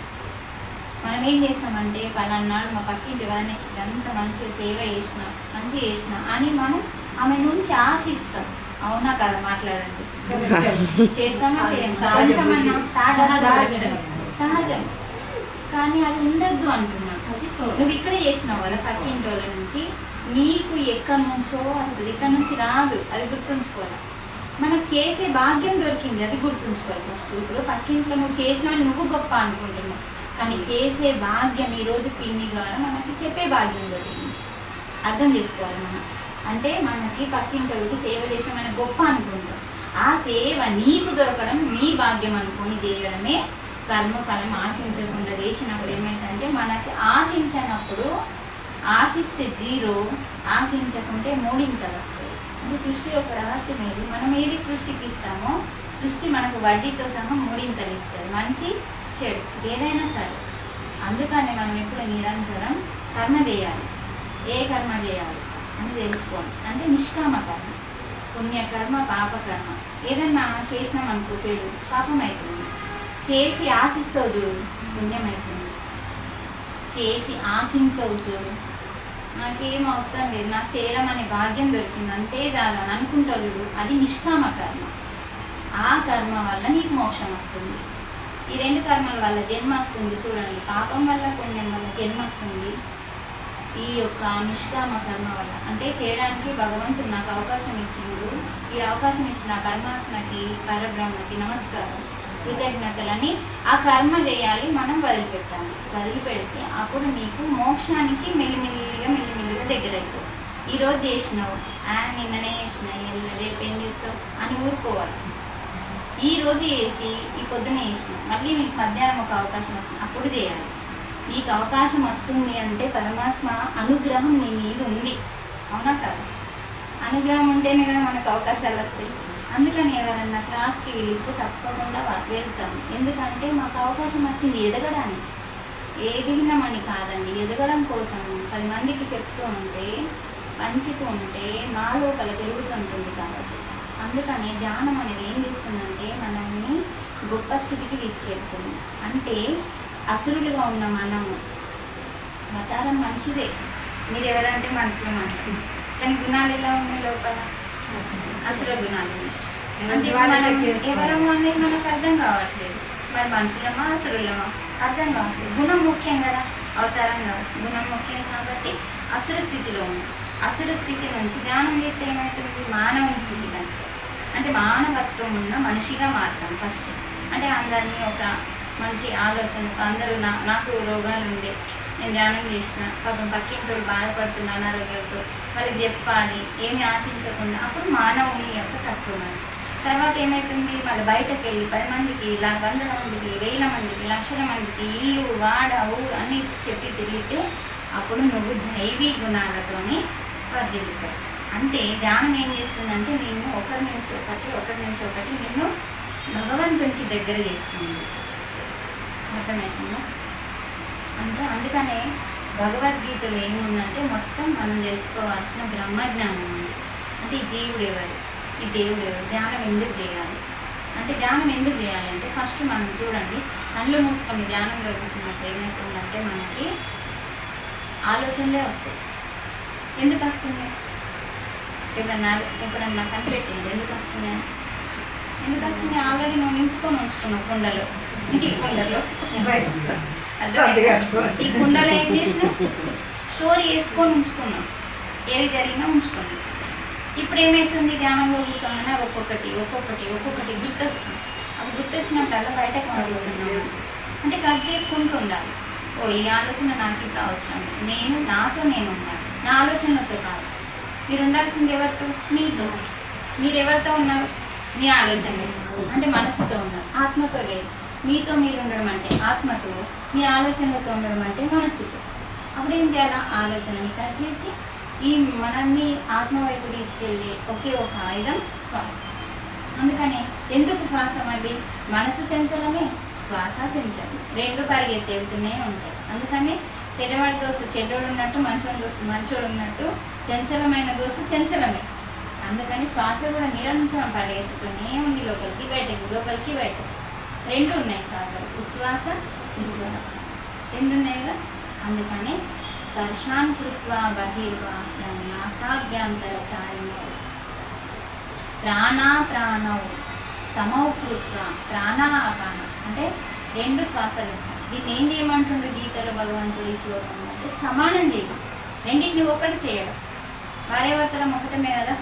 మనం ఏం చేస్తామంటే పలానాడు మా పక్కింటి వాళ్ళని ఎంత మంచిగా సేవ చేసినా మంచి చేసినా అని మనం ఆమె నుంచి ఆశిస్తాం. అవునా కదా? మాట్లాడండి. చేస్తామా చేయండి కొంచెం సహజం, కానీ అది ఉండద్దు అంటున్నాను. నువ్వు ఇక్కడ చేసినావు కదా పక్కింటి వాళ్ళ నుంచి, నీకు ఎక్కడి నుంచో వస్తుంది, ఇక్కడ నుంచి రాదు. అది గుర్తుంచుకోవాలి. మనకు చేసే భాగ్యం దొరికింది, అది గుర్తుంచుకోవాలి ఫస్ట్. ఇప్పుడు పక్కింట్లో నువ్వు చేసినా నువ్వు గొప్ప అనుకుంటున్నావు, కానీ చేసే భాగ్యం ఈరోజు పిన్ని ద్వారా మనకి చెప్పే భాగ్యం దొరికింది. అర్థం చేసుకోవాలి మనం. అంటే మనకి పక్కింటి సేవ చేసిన మన గొప్ప అనుకుంటాం. ఆ సేవ నీకు దొరకడం నీ భాగ్యం అనుకొని చేయడమే కర్మఫలం. ఆశించకుండా చేసినప్పుడు ఏమైందంటే మనకి ఆశించినప్పుడు ఆశిస్తే 0, ఆశించకుంటే 3 వస్తాయి. అంటే సృష్టి యొక్క రహస్యం ఏది, మనం ఏది సృష్టికి ఇస్తామో సృష్టి మనకు వడ్డీతో సహా 3 ఇస్తుంది, మంచి చెడు ఏదైనా సరే. అందుకని మనం ఎప్పుడు నిరంతరం కర్మ చేయాలి. ఏ కర్మ చేయాలి అని తెలుసుకోవాలి. అంటే నిష్కామ కర్మ, పుణ్యకర్మ, పాపకర్మ. ఏదన్నా చేసినామనుకో చెడు పాపం అవుతుంది, చేసి ఆశిస్తావు చూడు పుణ్యం అవుతుంది, చేసి ఆశించవు చూడు నాకేం అవసరం లేదు, నాకు చేయడం అనే భాగ్యం దొరికింది అంతే చాలు అని అనుకుంటావు చూడు, అది నిష్కామ కర్మ. ఆ కర్మ వల్ల నీకు మోక్షం వస్తుంది. ఈ 2 కర్మల వల్ల జన్మ వస్తుంది చూడండి. పాపం వల్ల పుణ్యం వల్ల జన్మ వస్తుంది. ఈ యొక్క నిష్కామ కర్మ వల్ల అంటే చేయడానికి భగవంతుడు నాకు అవకాశం ఇచ్చిండు. ఈ అవకాశం ఇచ్చిన పరమాత్మకి, పరబ్రహ్మకి నమస్కారం, కృతజ్ఞతలని ఆ కర్మ చేయాలి. మనం వదిలిపెట్టాలి. వదిలిపెడితే అప్పుడు నీకు మోక్షానికి మెల్లిమెల్లిగా దగ్గర అవుతావు. ఈరోజు చేసినావు, నిన్ననే చేసిన, రేపు ఏం చేస్తావు అని ఊరుకోవాలి. ఈ రోజు చేసి ఈ పొద్దున చేసిన, మళ్ళీ నీకు మధ్యాహ్నం ఒక అవకాశం వస్తుంది, అప్పుడు చేయాలి. నీకు అవకాశం వస్తుంది అంటే పరమాత్మ అనుగ్రహం నీ మీద ఉంది, అవునా కదా? అనుగ్రహం ఉంటేనే కదా మనకు అవకాశాలు వస్తాయి. అందుకని ఎవరన్నా క్లాస్కి పిలిస్తే తప్పకుండా వెళ్తాం. ఎందుకంటే మాకు అవకాశం వచ్చింది ఎదగడానికి. ఎదిగినామని కాదండి, ఎదగడం కోసం 10 మందికి చెప్తూ ఉంటే, పంచుతూ ఉంటే మా లోపల పెరుగుతుంటుంది. కాబట్టి అందుకని ధ్యానం అనేది ఏం చేస్తుందంటే మనల్ని గొప్ప స్థితికి తీసుకెళ్తుంది. అంటే అసురులుగా ఉన్న మనము, అవతారం మంచిదే, మీరు ఎవరంటే మనుషులు అంటారు, కానీ గుణాలు ఎలా ఉన్నాయి లోపల? అసుర గుణాలు. అంటే మనం ఎవరము అనేది మనకు అర్థం కావట్లేదు. మరి మనుషులమా అసురులమా అర్థం కావట్లేదు. గుణం ముఖ్యం కదా, అవతారం కాదు, గుణం ముఖ్యం. కాబట్టి అసుర స్థితిలో ఉంది. అసుర స్థితి నుంచి ధ్యానం చేస్తే ఏమవుతుంది? మానవుని స్థితికి వస్తాయి. అంటే మానవత్వం ఉన్న మనిషిగా మారుతాం ఫస్ట్. అంటే అందరినీ ఒక మంచి ఆలోచన, అందరూ నాకు రోగాలు ఉండే, నేను ధ్యానం చేసిన, పాపం పక్కింటి బాధపడుతున్న అనారోగ్యంతో వాళ్ళకి చెప్పాలి, ఏమి ఆశించకుండా. అప్పుడు మానవుని యొక్క తత్వం అది. తర్వాత ఏమవుతుంది? మళ్ళీ బయటకు వెళ్ళి 10 మందికి, 100 మందికి, 1000 మందికి, లక్షల మందికి, ఇల్లు, వాడ, ఊరు అన్నీ చెప్పి తిరిగితే అప్పుడు నువ్వు దైవీ గుణాలతోని వర్ధిల్లుతావు. అంటే ధ్యానం ఏం చేస్తుందంటే నేను ఒకరి నుంచి ఒకటి నిన్ను భగవంతునికి దగ్గర చేస్తుంది. అర్థమవుతుందా? అంటే అందుకనే భగవద్గీతలో ఏముందంటే మొత్తం మనం తెలుసుకోవాల్సిన బ్రహ్మజ్ఞానం ఉంది. అంటే ఈ జీవుడు ఎవరు, ఈ దేవుడు ఎవరు, ధ్యానం ఎందుకు చేయాలి అంటే, ధ్యానం ఎందుకు చేయాలంటే ఫస్ట్ మనం చూడండి, కళ్ళు మూసుకొని ధ్యానంలో కూర్చున్నప్పుడు ఏమవుతుందంటే మనకి ఆలోచనలే వస్తాయి. ఎందుకు వస్తుంది? ఎప్పుడన్నా కనిపెట్టింది ఎందుకు వస్తున్నాయి? ఆల్రెడీ నువ్వు నింపుకొని ఉంచుకున్నావు కుండలో, ఈ కుండలో ఈ కుండలో ఏం చేసినావు? స్టోరీ వేసుకొని ఉంచుకున్నావు, ఏది జరిగినా ఉంచుకున్నావు. ఇప్పుడు ఏమవుతుంది? ధ్యానంలో కూర్చోగానే ఒక్కొక్కటి గుర్తొస్తుంది. అవి గుర్తొచ్చినప్పుడల్లా బయటకు పంపిస్తున్నావు. అంటే కట్ చేసుకుంటూ ఉండాలి. ఈ ఆలోచన నాకు ఇప్పుడు అవసరం, నాతో నేను ఉండాలి, నా ఆలోచనలతో కాదు. మీరు ఉండాల్సింది ఎవరితో? మీతో. మీరు ఎవరితో ఉన్నారు? మీ ఆలోచనలు అంటే మనసుతో ఉన్నారు, ఆత్మతో లేదు. మీతో మీరు ఉండడం అంటే ఆత్మతో, మీ ఆలోచనలతో ఉండడం అంటే మనస్సుతో. అప్పుడు ఏం చేయాలా? ఆలోచనని కట్ చేసి ఈ మనల్ని ఆత్మ వైపు తీసుకెళ్ళి ఒకే ఒక ఆయుధం శ్వాస. అందుకని ఎందుకు శ్వాస? మళ్ళీ మనసు చంచలమే, శ్వాస చంచలం, 2 పరిగెత్తేడుతూనే ఉంటాయి. అందుకని చెడ్డవాడి దోస్తు చెడ్డోడు ఉన్నట్టు, మంచోడి దోస్తు మంచోడు ఉన్నట్టు, చంచలమైన దోస్తు చంచలమే. అందుకని శ్వాస కూడా నిరంతరం పరిగెత్తుతూనే ఉంది, లోపలికి బయటకు. 2 ఉన్నాయి శ్వాసలు, ఉచ్ఛ్వాస నిశ్వాస 2 ఉన్నాయి కదా. అందుకని స్పర్శాన్ కృత్వా బహిర్వా నాసాభ్యంతరచారిణౌ ప్రాణౌ సమౌ కృత్వా ప్రాణాపానం. అంటే 2 శ్వాసలు. దీన్ని ఏం చేయమంటుండ్రు గీతలో భగవంతుడి శ్లోకం అంటే సమానం చేయడం, రెండింటిని ఒకటి చేయడం. భార్యాభర్తలం ఒకటమే కదా,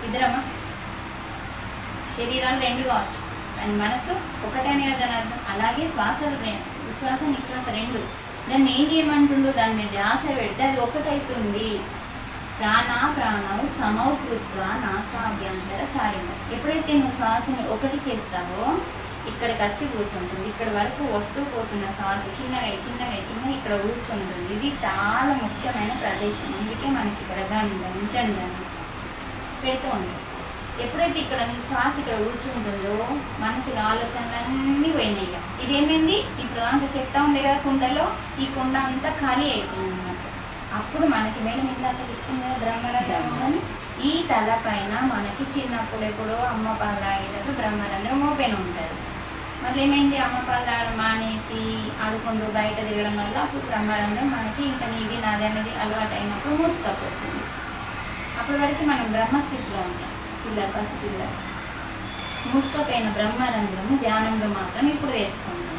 ఇద్దరమ్మా. శరీరాలు 2 కావచ్చు కానీ మనసు ఒకటనే కదా అర్థం. అలాగే శ్వాసలు ఉచ్ఛ్వాస నిశ్వాస రెండు. దాన్ని ఏం చేయమంటుండో దాని మీద ధ్యాస పెడితే అది ఒకటవుతుంది. ప్రాణవు సమౌ కృత్వ నాసాభ్యంతర చారిణం. ఎప్పుడైతే నువ్వు శ్వాసని ఒకటి చేస్తావో ఇక్కడికి వచ్చి కూర్చుంటుంది. ఇక్కడ వరకు వస్తూ పోతున్న శ్వాస చిన్నగా ఇక్కడ కూర్చుంటుంది. ఇది చాలా ముఖ్యమైన ప్రదేశం. అందుకే మనకి ఇక్కడ గంధం చందనం పెడుతూ ఉంటుంది. ఎప్పుడైతే ఇక్కడ నీ శ్వాస ఇక్కడ కూర్చుంటుందో మనసులో ఆలోచనలన్నీ పోయినాయి. ఇదేమైంది, ఇప్పుడు అంత చెప్తా ఉండే కదా కుండలో, ఈ కుండ అంతా ఖాళీ అయిపోయింది అన్నమాట. అప్పుడు మనకి మేడం ఇందాక చెప్తుంది కదా బ్రహ్మరంధ్రం అని, ఈ తల పైన మనకి చిన్నప్పుడు ఎప్పుడో అమ్మ పాలు తాగేటప్పుడు బ్రహ్మరంధ్రం ఓపెన్ ఉంటుంది. మళ్ళీ ఏమైంది, అమ్మ పాలు తాగడం మానేసి ఆడుకుంటూ బయట తిరగడం వల్ల అప్పుడు బ్రహ్మరంధ్రం మనకి ఇంకా నీది నాది అనేది అలవాటు అయినప్పుడు మూసుకపోతుంది. అప్పటి వరకు మనం బ్రహ్మస్థితిలో ఉంటాం. పసిపిల్లలు మూసుకపోయిన బ్రహ్మరంధ్రము ధ్యానంలో మాత్రం ఇప్పుడు తెలుసుకుంటాం.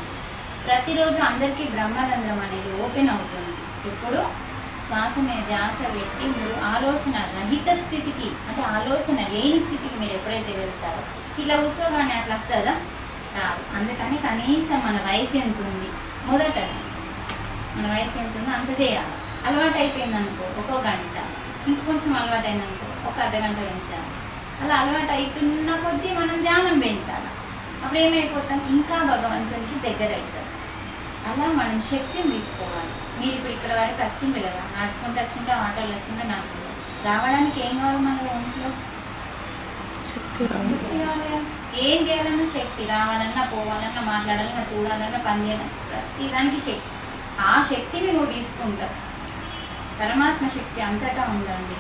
ప్రతిరోజు అందరికీ బ్రహ్మరంధ్రం అనేది ఓపెన్ అవుతుంది. ఇప్పుడు శ్వాస మీద ధ్యాస పెట్టి మీరు ఆలోచన రహిత స్థితికి, అంటే ఆలోచన లేని స్థితికి మీరు ఎప్పుడైతే వెళ్తారో, ఇట్లా కూర్చోగానే అట్లా వస్తుందా, రాదు. అందుకని కనీసం మన వయసు ఎంత ఉంది, మొదట మన వయసు ఎంత ఉందో అంత చేయాలి. అలవాటు అయిపోయింది అనుకో ఒక్కో గంట, ఇంకొంచెం అలవాటు అయిందనుకో ఒక అర్ధగంట పెంచాలి. అలా అలవాటు అవుతున్న కొద్దీ మనం ధ్యానం పెంచాలి. అప్పుడు ఏమైపోతాం, ఇంకా భగవంతునికి దగ్గర అవుతాం. అలా మనం శక్తిని తీసుకోవాలి. మీరు ఇప్పుడు ఇక్కడ వరకు వచ్చిండ్రు కదా, నడుచుకుంటూ వచ్చిండ్రో ఆటోలు వచ్చిండ్రో నాకు రావడానికి ఏం కావాలి, మన ఒంట్లో శక్తి కావాలి. ఏం చేయాలన్నా శక్తి, రావాలన్నా పోవాలన్నా మాట్లాడాలన్నా చూడాలన్నా పని చేయాలన్నా ప్రతి దానికి శక్తి. ఆ శక్తిని నువ్వు తీసుకుంటావు. పరమాత్మ శక్తి అంతటా ఉందండి.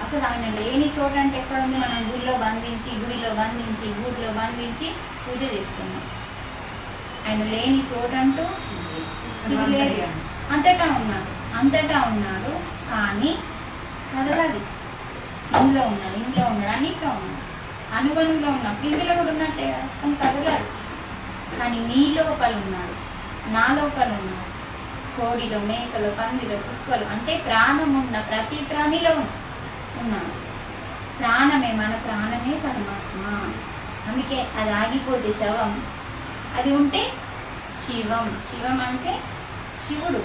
అసలు ఆయన లేని చోట అంటే ఎక్కడ ఉంది, మనం గుడిలో బంధించి గూట్లో బంధించి పూజ చేస్తున్నాం. ఆయన లేని చోటంటూ అంతటా ఉన్నాడు కానీ కదలది. ఇంట్లో ఉన్నాడు అన్నిట్లో ఉన్నాడు, అనుభవంలో ఉన్నప్పుడు ఇందులో కూడా ఉన్నట్లే కదా, కానీ కదలాడు. కానీ నీ లోపల ఉన్నాడు, నా లోపల ఉన్నాడు. కోడిలో, మేకలో, పందిలో, కుక్కలు, అంటే ప్రాణం ఉన్న ప్రతి ప్రాణిలో ఉన్నాడు. ప్రాణమే, మన ప్రాణమే పరమాత్మ. అందుకే అది ఆగిపోతే శవం, అది ఉంటే శివం. శివం అంటే శివుడు,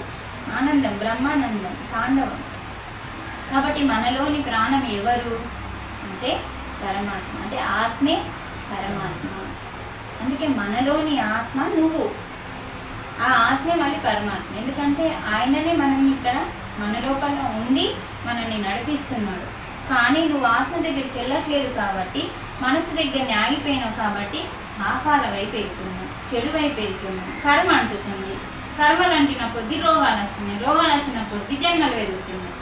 ఆనందం, బ్రహ్మానందం, తాండవం. కాబట్టి మనలోని ప్రాణం ఎవరు అంటే పరమాత్మ, అంటే ఆత్మే పరమాత్మ. అందుకే మనలోని ఆత్మ నువ్వు, ఆ ఆత్మే మళ్ళీ పరమాత్మ. ఎందుకంటే ఆయననే మనం ఇక్కడ మన లోపల ఉండి మనల్ని నడిపిస్తున్నాడు. కానీ నువ్వు ఆత్మ దగ్గరికి వెళ్ళట్లేదు కాబట్టి, మనసు దగ్గరని ఆగిపోయినావు కాబట్టి పాపాల వైపు వెళ్తున్నావు, చెడు వైపు వెళ్తున్నావు. కర్మ అంటుతుంది, కర్మలు అంటిన కొద్దీ రోగాలు వస్తున్నాయి, రోగాలు వచ్చిన కొద్దీ జన్మలు పెరుగుతున్నాయి.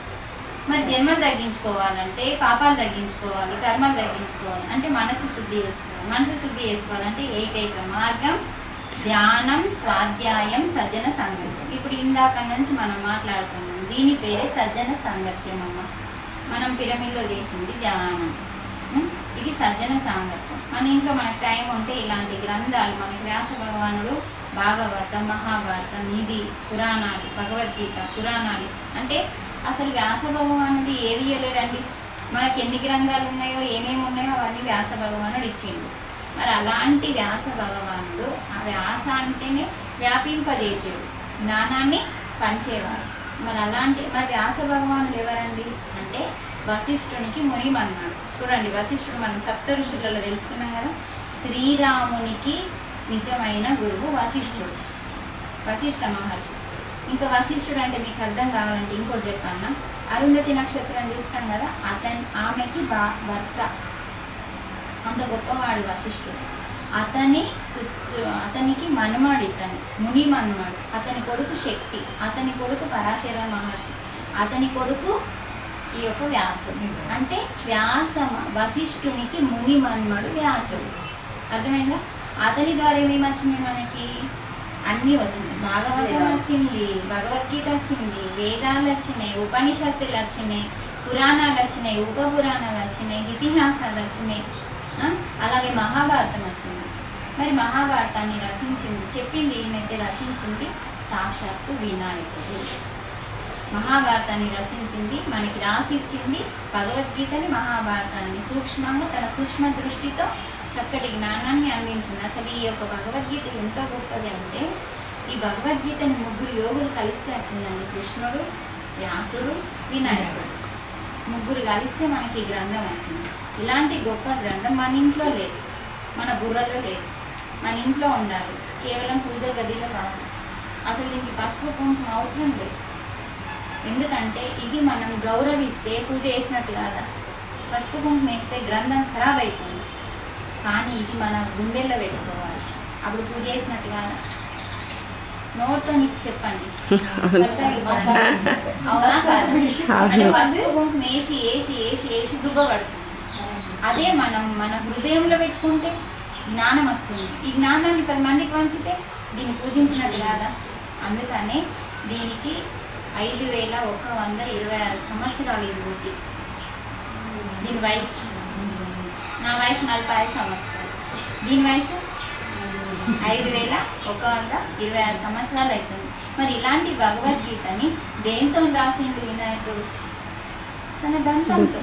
మరి జన్మలు తగ్గించుకోవాలంటే పాపాలు తగ్గించుకోవాలి, కర్మలు తగ్గించుకోవాలి అంటే మనసు శుద్ధి చేసుకోవాలి. మనసు శుద్ధి చేసుకోవాలంటే ఏకైక మార్గం ధ్యానం, స్వాధ్యాయం, సజ్జన సాంగత్యం. ఇప్పుడు ఇందాక నుంచి మనం మాట్లాడుతున్నాం, దీని పేరే సజ్జన సాంగత్యం అమ్మ. మనం పిరమిడ్లో చేసింది ధ్యానం, ఇది సజ్జన సాంగత్యం. మన ఇంట్లో మనకు టైం ఉంటే ఇలాంటి గ్రంథాలు, మనకి వ్యాస భగవానుడు భాగవతం, మహాభారతం, ఇది పురాణాలు, భగవద్గీత, పురాణాలు. అంటే అసలు వ్యాస భగవానుడు ఏది ఇవ్వలేడండి, మనకి ఎన్ని గ్రంథాలు ఉన్నాయో ఏమేమి ఉన్నాయో అవన్నీ వ్యాస భగవానుడు ఇచ్చిండు. మరి అలాంటి వ్యాస భగవానుడు ఆ వ్యాస అంటేనే వ్యాపింపజేసేడు, జ్ఞానాన్ని పంచేవాడు. మరి వ్యాస భగవానుడు ఎవరండి అంటే వశిష్ఠునికి మునిమన్నాడు. చూడండి, వశిష్ఠుడు మనం సప్త ఋషులలో తెలుసుకున్నాం కదా. శ్రీరామునికి నిజమైన గురువు వశిష్ఠుడు, వశిష్ఠ మహర్షి. ఇంకా వశిష్ఠుడు అంటే మీకు అర్థం కావాలంటే ఇంకో చెప్పాను, అరుంధతి నక్షత్రం చూస్తాం కదా, ఆమెకి భర్త. అంత గొప్పవాడు వశిష్ఠుడు. అతనికి మనుమాడు, ఇతను ముని మనుమాడు. అతని కొడుకు శక్తి, అతని కొడుకు పరాశర మహర్షి, అతని కొడుకు ఈ యొక్క వ్యాసుడు. అంటే వశిష్ఠునికి ముని మన్మడు వ్యాసుడు. అర్థమైందా? అతని ద్వారా ఏమేమి వచ్చినాయి, మనకి అన్నీ వచ్చినాయి. భాగవతం వచ్చింది, భగవద్గీత వచ్చింది, వేదాలు వచ్చినాయి, ఉపనిషత్తులు వచ్చినాయి, పురాణాలు వచ్చినాయి, ఉపపురాణాలు వచ్చినాయి, ఇతిహాసాలు వచ్చినాయి, అలాగే మహాభారతం వచ్చింది. మరి మహాభారతాన్ని చెప్పింది ఈమెతే రచించింది సాక్షాత్తు వినాయకుడు. మహాభారతాన్ని రచించింది, మనకి రాసిచ్చింది భగవద్గీతని, మహాభారతాన్ని సూక్ష్మంగా తన సూక్ష్మ దృష్టితో చక్కటి జ్ఞానాన్ని అందించింది. అసలు ఈ యొక్క భగవద్గీత ఎంత గొప్పది అంటే ఈ భగవద్గీతని 3 యోగులు కలిస్తే వచ్చిందండి. కృష్ణుడు, వ్యాసుడు, వినాయకుడు. 3 కలిస్తే మనకి ఈ గ్రంథం వచ్చింది. ఇలాంటి గొప్ప గ్రంథం మన ఇంట్లో లేదు, మన బుర్రలో లేదు. మన ఇంట్లో ఉండాలి, కేవలం పూజ గదిలో కాదు. అసలు దీనికి పసుపు కుంకుమ అవసరం లేదు. ఎందుకంటే ఇది మనం గౌరవిస్తే పూజ చేసినట్టు కాదా. పసుపు కుంకుమ వేస్తే గ్రంథం ఖరాబ్ అవుతుంది. కానీ ఇది మన గుండెల్లో పెట్టుకోవాలి, అప్పుడు పూజ చేసినట్టు కాదా. నోట్తో నీకు చెప్పండి, అవునా కాదు? అంటే పసుపు కుంకుమ వేసి వేసి వేసి వేసి దుబ్బబడుతుంది. అదే మనం మన హృదయంలో పెట్టుకుంటే జ్ఞానం వస్తుంది. ఈ జ్ఞానాన్ని 10 మందికి పంచితే దీన్ని పూజించినట్టు కాదా. అందుకనే దీనికి 5126 సంవత్సరాలు ఇది పుట్టి. దీని వయసు, నా వయసు 45 సంవత్సరాలు, దీని వయసు 5126 సంవత్సరాలు అవుతుంది. మరి ఇలాంటి భగవద్గీతని దేంతో రాసిండు వినాయకుడు? తన దంతంతో.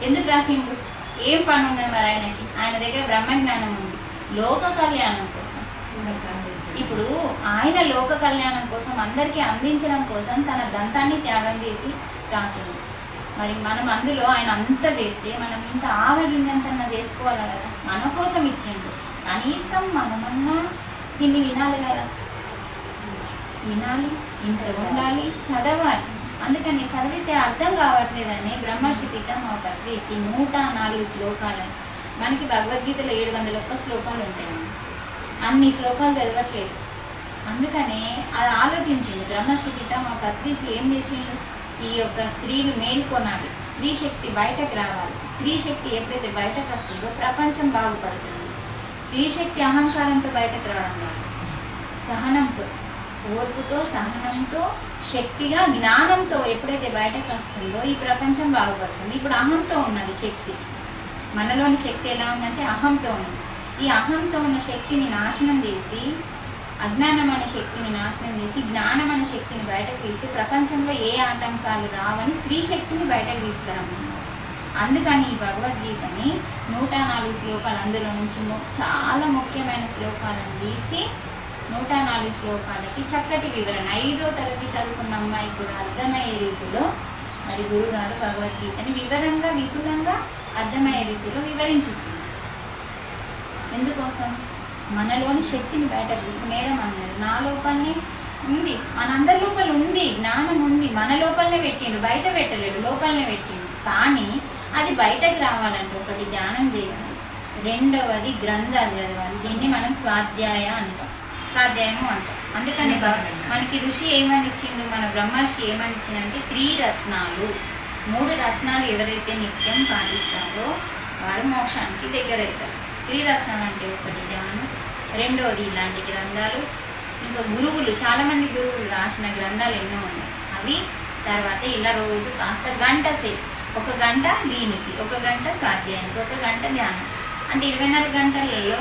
ఎందుకు రాసిండు? ఏం పని ఉన్నది మరి ఆయనకి? ఆయన దగ్గర బ్రహ్మజ్ఞానం ఉంది, లోక కళ్యాణం కోసం. ఇప్పుడు ఆయన లోక కళ్యాణం కోసం, అందరికీ అందించడం కోసం తన దంతాన్ని త్యాగం చేసి రాసిండు. మరి మనం అందులో ఆయన అంత చేస్తే మనం ఇంత ఆవగింజంతన్నా చేసుకోవాలి కదా. మన కోసం ఇచ్చిండు, కనీసం మనమన్నా దీన్ని వినాలి కదా. వినాలి, ఇంట్లో ఉండాలి, చదవాలి. అందుకని చదివితే అర్థం కావట్లేదని బ్రహ్మర్షి పితామహ పత్రి ఇచ్చి 104 శ్లోకాలని. మనకి భగవద్గీతలో 701 శ్లోకాలు ఉంటాయి. అన్ని శ్లోకాలు చదవట్లేదు. అందుకనే అది ఆలోచించింది బ్రహ్మర్షి పితామహ పత్రి ఏం చేసిండు? ఈ యొక్క స్త్రీలు మేల్కొనాలి, స్త్రీ శక్తి బయటకు రావాలి. స్త్రీ శక్తి ఎప్పుడైతే బయటకు వస్తుందో ప్రపంచం బాగుపడుతుంది. స్త్రీ శక్తి అహంకారంతో బయటకు రావడం కాదు, సహనంతో, ఓర్పుతో, సహనంతో, శక్తిగా, జ్ఞానంతో ఎప్పుడైతే బయటకు వస్తుందో ఈ ప్రపంచం బాగుపడుతుంది. ఇప్పుడు అహంతో ఉన్నది శక్తి. మనలోని శక్తి ఎలా ఉందంటే అహంతో ఉంది. ఈ అహంతో ఉన్న శక్తిని నాశనం చేసి, అజ్ఞానం అనే శక్తిని నాశనం చేసి, జ్ఞానం అనే శక్తిని బయటకు తీస్తే ప్రపంచంలో ఏ ఆటంకాలు రావని స్త్రీ శక్తిని బయటకు తీసుకురమ్మన్నారు. అందుకని ఈ భగవద్గీతని 104 శ్లోకాలు, అందులో నుంచి చాలా ముఖ్యమైన శ్లోకాలను తీసి 104 శ్లోకాలకి చక్కటి వివరణ 5వ తరగతి చదువుకున్న అమ్మాయి కూడా అర్థమయ్యే రీతిలో మరి గురుగారు భగవద్గీతని వివరంగా, విపులంగా అర్థమయ్యే రీతిలో వివరించింది. ఎందుకోసం? మనలోని శక్తిని బయటకు. మేడం అన్నది నా లోపలనే ఉంది, మనందరి లోపల ఉంది, జ్ఞానం ఉంది, మన లోపలనే పెట్టిండు, బయట పెట్టలేడు, లోపలనే పెట్టిండు. కానీ అది బయటకు రావాలంటే ఒకటి ధ్యానం చేయాలి, రెండవది గ్రంథాలు చదవాలి. దీన్ని మనం స్వాధ్యాయము అంటాం. అందుకని మనకి ఋషి ఏమని ఇచ్చిండు, మన బ్రహ్మర్షి ఏమని ఇచ్చిందంటే 3 రత్నాలు. 3 రత్నాలు ఎవరైతే నిత్యం పాటిస్తారో వారు మోక్షానికి దగ్గర అవుతారు. 3 రత్నాలు అంటే ఒకటి ధ్యానం, రెండవది ఇలాంటి గ్రంథాలు, ఇంకా గురువులు, చాలామంది గురువులు రాసిన గ్రంథాలు ఎన్నో ఉన్నాయి అవి. తర్వాత ఇలా రోజు కాస్త గంట సేపు, 1 గంట దీనికి, 1 గంట స్వాధ్యాయానికి, 1 గంట ధ్యానం. అంటే 24 గంటలలో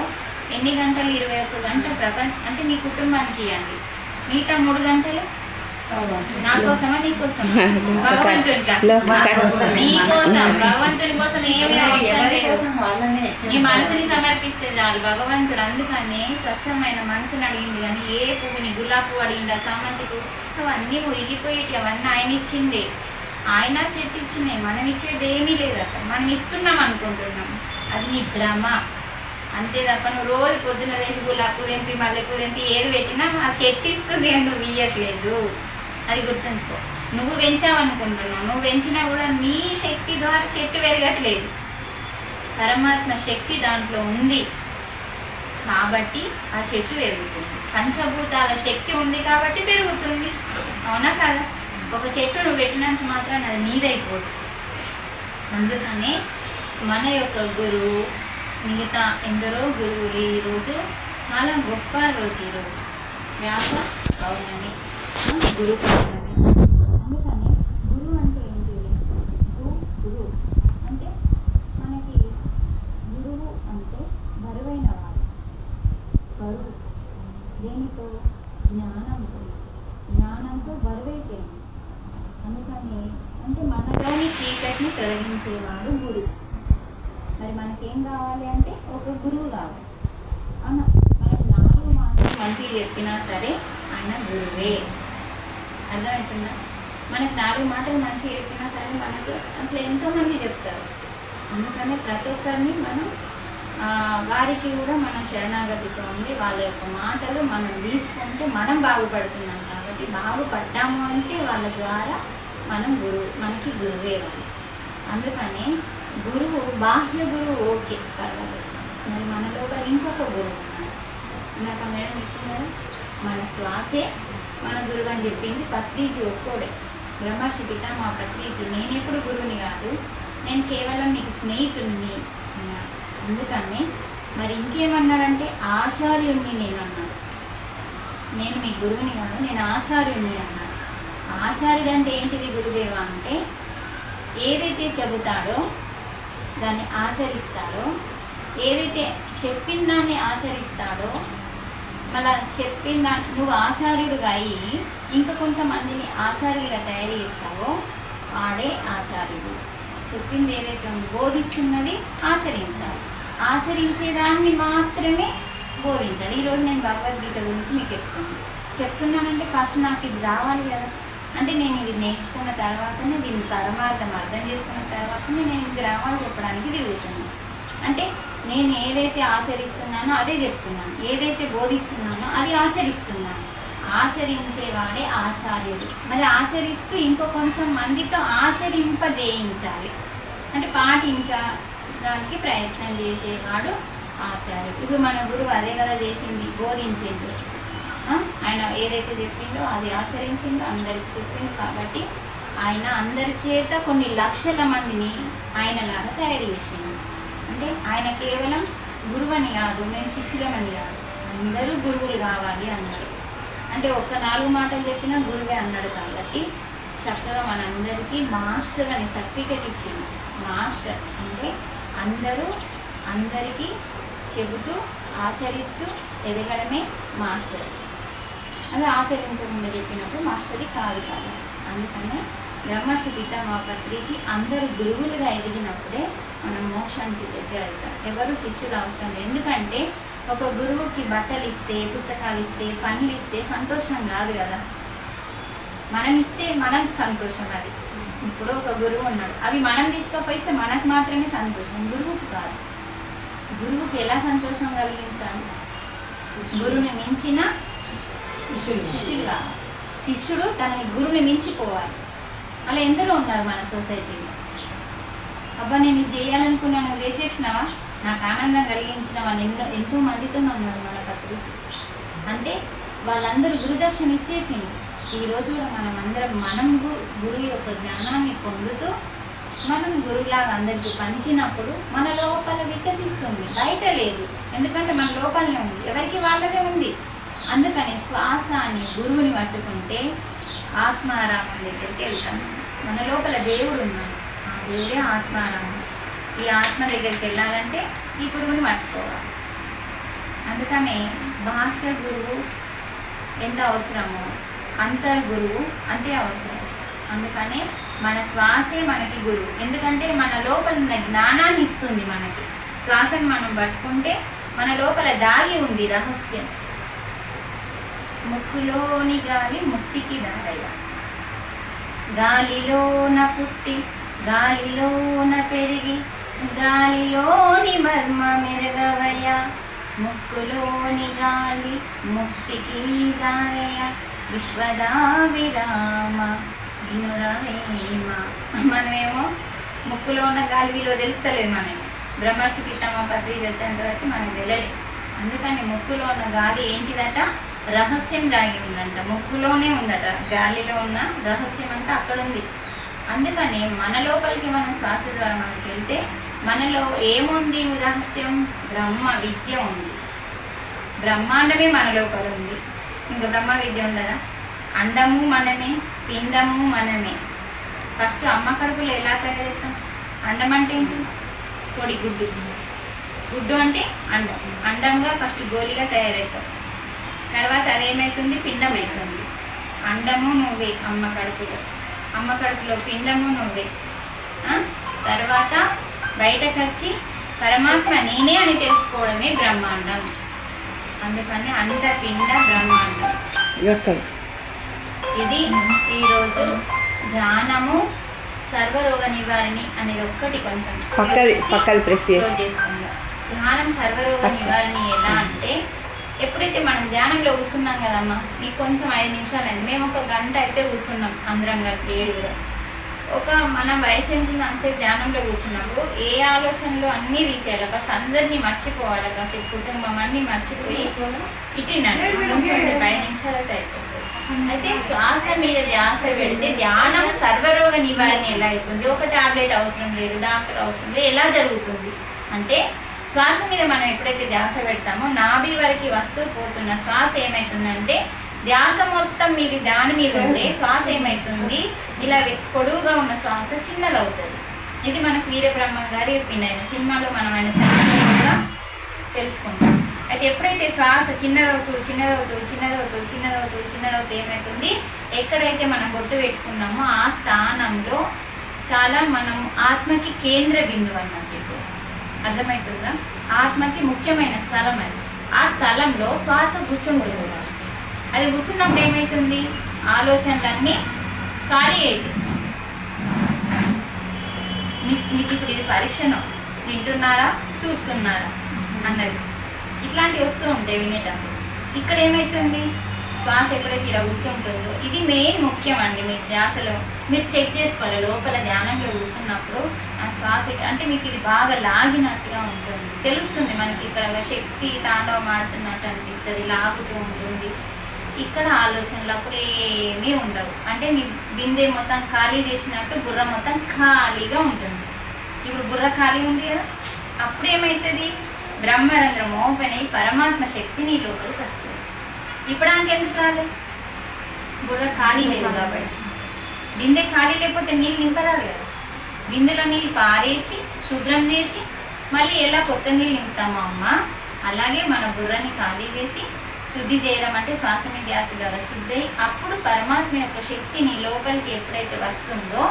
ఎన్ని గంటలు? 21 గంటలు అంటే నీ కుటుంబానికి ఇవ్వండి. మిగతా 3 గంటలు నా కోసమా, నీ కోసమా? భగవంతుని కోసం ఏమి అవసరం లేదు. నీ మనసుని సమర్పిస్తే చాలు భగవంతుడు. అందుకని స్వచ్ఛమైన మనసుని అడిగింది. కానీ ఏ పువ్వుని, గులాబీ పువ్వు అడిగింది, సామంతి పువ్వు, అవన్నీ మురిగిపోయేటి, అవన్నీ ఆయన ఇచ్చిండే. ఆయన చెట్టు ఇచ్చినాయి, మనం ఇచ్చేది ఏమీ లేదట. మనం ఇస్తున్నాం అనుకుంటున్నాం, అది నీ భ్రమ అంతే తప్ప. నువ్వు రోజు పొద్దున్న వేసి గులాబీ పువ్వు తెంపి, మల్లెపూ తెంపి ఏది పెట్టినా ఆ చెట్టు ఇస్తుంది అని నువ్వు ఇయ్యట్లేదు. అది గుర్తుంచుకో. నువ్వు పెంచావనుకుంటున్నావు, నువ్వు పెంచినా కూడా నీ శక్తి ద్వారా చెట్టు పెరగట్లేదు. పరమాత్మ శక్తి దాంట్లో ఉంది కాబట్టి ఆ చెట్టు పెరుగుతుంది. పంచభూతాల శక్తి ఉంది కాబట్టి పెరుగుతుంది, అవునా కాదా? ఒక చెట్టు నువ్వు పెట్టినంత మాత్రాన అది నీదైపోదు. అందుకనే మన యొక్క గురువు, మిగతా ఎందరో గురువులు ఈరోజు చాలా గొప్ప రోజు. ఈరోజు వ్యాస పౌర్ణమి, గురు పౌర్ణమి. అందుకని గురువు అంటే ఏంటి? గురు అంటే మనకి గురువు అంటే బరువైన వాడు. బరువు దేనితో? జ్ఞానంతో బరువైపోయింది. అందుకని అంటే మనలోని చీకటిని తొలగించేవాడు గురువు. మరి మనకేం కావాలి అంటే ఒక గురువు కావాలి. అవునా? మనకి 4 మాటలు మంచిగా చెప్పినా సరే ఆయన గురువే. అర్థమవుతుందా? మనకు 4 మాటలు మంచిగా చెప్పినా సరే మనకు అట్లా ఎంతోమంది చెప్తారు. అందుకని ప్రతి ఒక్కరిని మనం వారికి కూడా మనం శరణాగతితో ఉంది. వాళ్ళ యొక్క మాటలు మనం తీసుకుంటే మనం బాగుపడుతున్నాం. కాబట్టి బాగుపడ్డాము అంటే వాళ్ళ ద్వారా మనకి గురువే వాళ్ళు. అందుకని గురువు, బాహ్య గురువు ఓకే పర్వాలేదు, మరి మన లోపల ఇంకొక గురువు ఉన్నాడు. ఇందాక మేడం చెప్తున్నారు మన శ్వాసే మన గురువు అని చెప్పింది పత్రిజీ ఒక్కోడే. బ్రహ్మర్షి పితామహ పత్రిజీ నేనెప్పుడు గురువుని కాదు, నేను కేవలం మీకు స్నేహితుడిని అన్నాడు. అందుకని మరి ఇంకేమన్నాడంటే ఆచార్యుణ్ణి నేను అన్నాడు. నేను మీ గురువుని కాదు, నేను ఆచార్యుణ్ణి అన్నాడు. ఆచార్యుడు అంటే ఏంటిది గురుదేవ అంటే ఏదైతే చెబుతాడో దాన్ని ఆచరిస్తాడో, ఏదైతే చెప్పిన దాన్ని ఆచరిస్తాడో, మళ్ళా చెప్పిన నువ్వు ఆచార్యుడుగా అయ్యి ఇంకా కొంతమందిని ఆచార్యులుగా తయారు చేస్తావో వాడే ఆచార్యుడు. చెప్పింది ఏదైతే బోధిస్తున్నది ఆచరించాలి, ఆచరించేదాన్ని మాత్రమే బోధించాలి. ఈరోజు నేను భగవద్గీత గురించి మీకు చెప్తున్నానంటే ఫస్ట్ నాకు ఇది రావాలి కదా, అంటే నేను ఇది నేర్చుకున్న తర్వాతనే దీని పరమార్థం అర్థం చేసుకున్న తర్వాతనే నేను ఇది రావాలి చెప్పడానికి తిరుగుతున్నాను. అంటే నేను ఏదైతే ఆచరిస్తున్నానో అదే చెప్తున్నాను, ఏదైతే బోధిస్తున్నానో అది ఆచరిస్తున్నాను. ఆచరించేవాడే ఆచార్యుడు. మరి ఆచరిస్తూ ఇంకో కొంచెం మందితో ఆచరింపజేయించాలి, అంటే పాటించడానికి ప్రయత్నం చేసేవాడు ఆచార్యుడు. ఇప్పుడు మన గురువు అదే కదా చేసింది, బోధించిండు. ఆయన ఏదైతే చెప్పిండో అది ఆచరించిండో, అందరికి చెప్పిండు. కాబట్టి ఆయన అందరి చేత కొన్ని లక్షల మందిని ఆయనలాగా తయారు చేసిండు. అంటే ఆయన కేవలం గురువు అని కాదు, మేము శిష్యులమని కాదు, అందరూ గురువులు కావాలి అన్నాడు. అంటే ఒక్క 4 మాటలు చెప్పినా గురువే అన్నాడు. కాబట్టి చక్కగా మనందరికీ మాస్టర్ అని సర్టిఫికెట్ ఇచ్చింది. మాస్టర్ అంటే అందరికీ చెబుతూ ఆచరిస్తూ ఎదగడమే మాస్టర్. అది ఆచరించకుండా చెప్పినప్పుడు మాస్టరీ కాదు. అందుకనే బ్రహ్మర్షి పితామహ పత్రిజీ అందరూ గురువులుగా ఎదిగినప్పుడే మనం మోక్షానికి దగ్గర అవుతాం. ఎవరు శిష్యులు అవసరం లేదు. ఎందుకంటే ఒక గురువుకి బట్టలు ఇస్తే, పుస్తకాలు ఇస్తే, పనులు ఇస్తే సంతోషం కాదు కదా, మనం ఇస్తే మనకు సంతోషం. అది ఇప్పుడు ఒక గురువు ఉన్నాడు, అవి మనం తీసుకపోయిస్తే మనకు మాత్రమే సంతోషం, గురువుకి కాదు. గురువుకి ఎలా సంతోషం కలిగించాలి? గురువుని మించిన శిష్యుడు కావాలి. శిష్యుడు తనని గురువుని మించిపోవాలి. అలా ఎందరో ఉన్నారు మన సొసైటీలో. అబ్బా నేను ఇది చేయాలనుకున్నా, నువ్వు చేసేసినావా, నాకు ఆనందం కలిగించినవా, ఎంతో మందితో ఉన్నారు మన పత్రిక. అంటే వాళ్ళందరూ గురుదక్షిణ ఇచ్చేసింది. ఈరోజు కూడా మనం గురువు యొక్క జ్ఞానాన్ని పొందుతూ మనం గురువులాగా అందరికీ పంచినప్పుడు మన లోపల వికసిస్తుంది, బయట లేదు. ఎందుకంటే మన లోపలనే ఉంది, ఎవరికి వాళ్ళదే ఉంది. అందుకని శ్వాసాన్ని గురువుని పట్టుకుంటే ఆత్మారామం దగ్గరికి వెళ్తాం. మన లోపల దేవుడు ఉన్నాడు, ఆ దేవుడే ఆత్మారామం. ఈ ఆత్మ దగ్గరికి వెళ్ళాలంటే ఈ గురువుని పట్టుకోవాలి. అందుకని బాహ్య గురువు ఎంత అవసరమో అంతర్గురువు అంతే అవసరం. అందుకనే మన శ్వాసే మనకి గురువు. ఎందుకంటే మన లోపల ఉన్న జ్ఞానాన్ని ఇస్తుంది మనకి. శ్వాసను మనం పట్టుకుంటే మన లోపల దాగి ఉంది రహస్యం. ముక్కులోని గాలి ముక్తికి దారయ్య, గాలిలోన పుట్టి గాలిలోన పెరిగి గాలిలోని మర్మ మెరగవయ్య, ముక్కులోని గాలి ముక్తికి దారయ్య, విశ్వదా విరామ వినురవేమ. మనమేమో ముక్కులో ఉన్న గాలి విలువ తెలుస్తలేదు మనకి. బ్రహ్మర్షి పితామహ పత్రిజీ వచ్చేంత వరకు మనం వెళ్ళలేదు. అందుకని ముక్కులో ఉన్న గాలి ఏంటిదట? రహస్యం దాగి ఉందంట, ముక్కులోనే ఉందట. గాలిలో ఉన్న రహస్యం అంతా అక్కడ ఉంది. అందుకని మన లోపలికి మనం శ్వాస ద్వారా మనకి వెళ్తే మనలో ఏముంది రహస్యం? బ్రహ్మ విద్య ఉంది. బ్రహ్మాండమే మన లోపల ఉంది. ఇంకా బ్రహ్మ విద్య ఉండదా? అండము మనమే, పిండము మనమే. ఫస్ట్ అమ్మ కడుపులో ఎలా తయారవుతాం? అండం అంటే ఏంటి? పొడి గుడ్డు. గుడ్డు అంటే అండం. అండంగా ఫస్ట్ గోలిగా తయారవుతాం. తర్వాత అదేమవుతుంది? పిండం అవుతుంది. అండము నువ్వే అమ్మ కడుపులో, అమ్మ కడుపులో పిండము నువ్వే. తర్వాత బయటకు వచ్చి పరమాత్మ నేనే అని తెలుసుకోవడమే బ్రహ్మాండం. అందుకని అంతపిండ బ్రహ్మాండం. ఇది ఈరోజు ధ్యానము సర్వరోగ నివారణి అనేది ఒక్కటి కొంచెం పక్కది ప్రెస్ చేసుకుందాం. ధ్యానం సర్వరోగ నివారణి ఎలా అంటే, ఎప్పుడైతే మనం ధ్యానంలో కూర్చున్నాం కదమ్మా, మీకు కొంచెం 5 నిమిషాలు అయింది, మేము 1 గంట అయితే కూర్చున్నాం అందరం కలిసి 7 మన వయసు ఎంత అంతసేపు ధ్యానంలో కూర్చున్నప్పుడు ఏ ఆలోచనలు అన్నీ తీసేయాలి. ఫస్ట్ అందరినీ మర్చిపోవాలి, కాసేపు కుటుంబం అన్నీ మర్చిపోయి ఇట్టినండి కొంచెం సేపు 5 నిమిషాలు అయితే అయిపోతుంది. అయితే శ్వాస మీద ధ్యాస పెడితే ధ్యానం సర్వరోగ నివారణ ఎలా అవుతుంది? ఒక టాబ్లెట్ అవసరం లేదు, డాక్టర్ అవసరం లేదు. ఎలా జరుగుతుంది అంటే, శ్వాస మీద మనం ఎప్పుడైతే ధ్యాస పెడతామో నాభి వరకు వస్తూ పోతున్న శ్వాస ఏమవుతుందంటే, ధ్యాస మొత్తం మీది దాని మీద ఉంటే శ్వాస ఏమవుతుంది, ఇలా పొడువుగా ఉన్న శ్వాస చిన్నదవుతుంది. ఇది మనకు వీరబ్రహ్మ గారు చెప్పిండు. సినిమాలో మనం ఆయన సరిగ్గా తెలుసుకుంటాం. అయితే ఎప్పుడైతే శ్వాస చిన్నదవుతూ ఏమవుతుంది, ఎక్కడైతే మనం బొట్టు పెట్టుకున్నామో ఆ స్థానంలో చాలా మనం ఆత్మకి కేంద్ర బిందువు అన్నట్టు. ఇప్పుడు అర్థమవుతుందా? ఆత్మకి ముఖ్యమైన స్థలం అది. ఆ స్థలంలో శ్వాస కూర్చుంటుంది. అది కూర్చున్నప్పుడు ఏమవుతుంది, ఆలోచనలన్నీ ఖాళీ అవుతుంది. మీకు ఇప్పుడు ఇది పరీక్షను వింటున్నారా చూస్తున్నారా అన్నది ఇట్లాంటివి వస్తూ ఉంటాయి వినేటప్పుడు. ఇక్కడ ఏమవుతుంది, శ్వాస ఎప్పుడైతే ఇలా కూర్చుంటుందో ఇది మెయిన్ ముఖ్యం అండి. మీ ధ్యాసలో మీరు చెక్ చేసుకోవాలి. లోపల ధ్యానంలో కూర్చున్నప్పుడు ఆ శ్వాస అంటే మీకు ఇది బాగా లాగినట్టుగా ఉంటుంది, తెలుస్తుంది మనకి. ఇక్కడ శక్తి తాండవం ఆడుతున్నట్టు అనిపిస్తుంది, లాగుతూ ఉంటుంది. ఇక్కడ ఆలోచనలు అప్పుడు ఏమీ ఉండవు. అంటే నీ బిందె మొత్తం ఖాళీ చేసినట్టు బుర్ర మొత్తం ఖాళీగా ఉంటుంది. ఇప్పుడు బుర్ర ఖాళీ ఉంది కదా, అప్పుడు ఏమవుతుంది, బ్రహ్మరంధ్రం ఓపెన్ అయ్యి పరమాత్మ శక్తి నీ లోపలికి వస్తుంది. ఇప్పుడు ఎందుకు రాలేదు, బుర్ర ఖాళీ లేదు కాబట్టి. బిందె ఖాళీ లేకపోతే నీళ్ళు నింపరాదు కదా. బిందెలో నీళ్ళు పారేసి శుభ్రం చేసి మళ్ళీ ఎలా కొత్త నీళ్ళు నింపుతామో అమ్మ, అలాగే మన బుర్రని ఖాళీ చేసి శుద్ధి చేయడం అంటే శ్వాస మీద ధ్యాస ద్వారా శుద్ధి అయ్యి అప్పుడు పరమాత్మ యొక్క శక్తి నీ లోపలికి ఎప్పుడైతే వస్తుందో,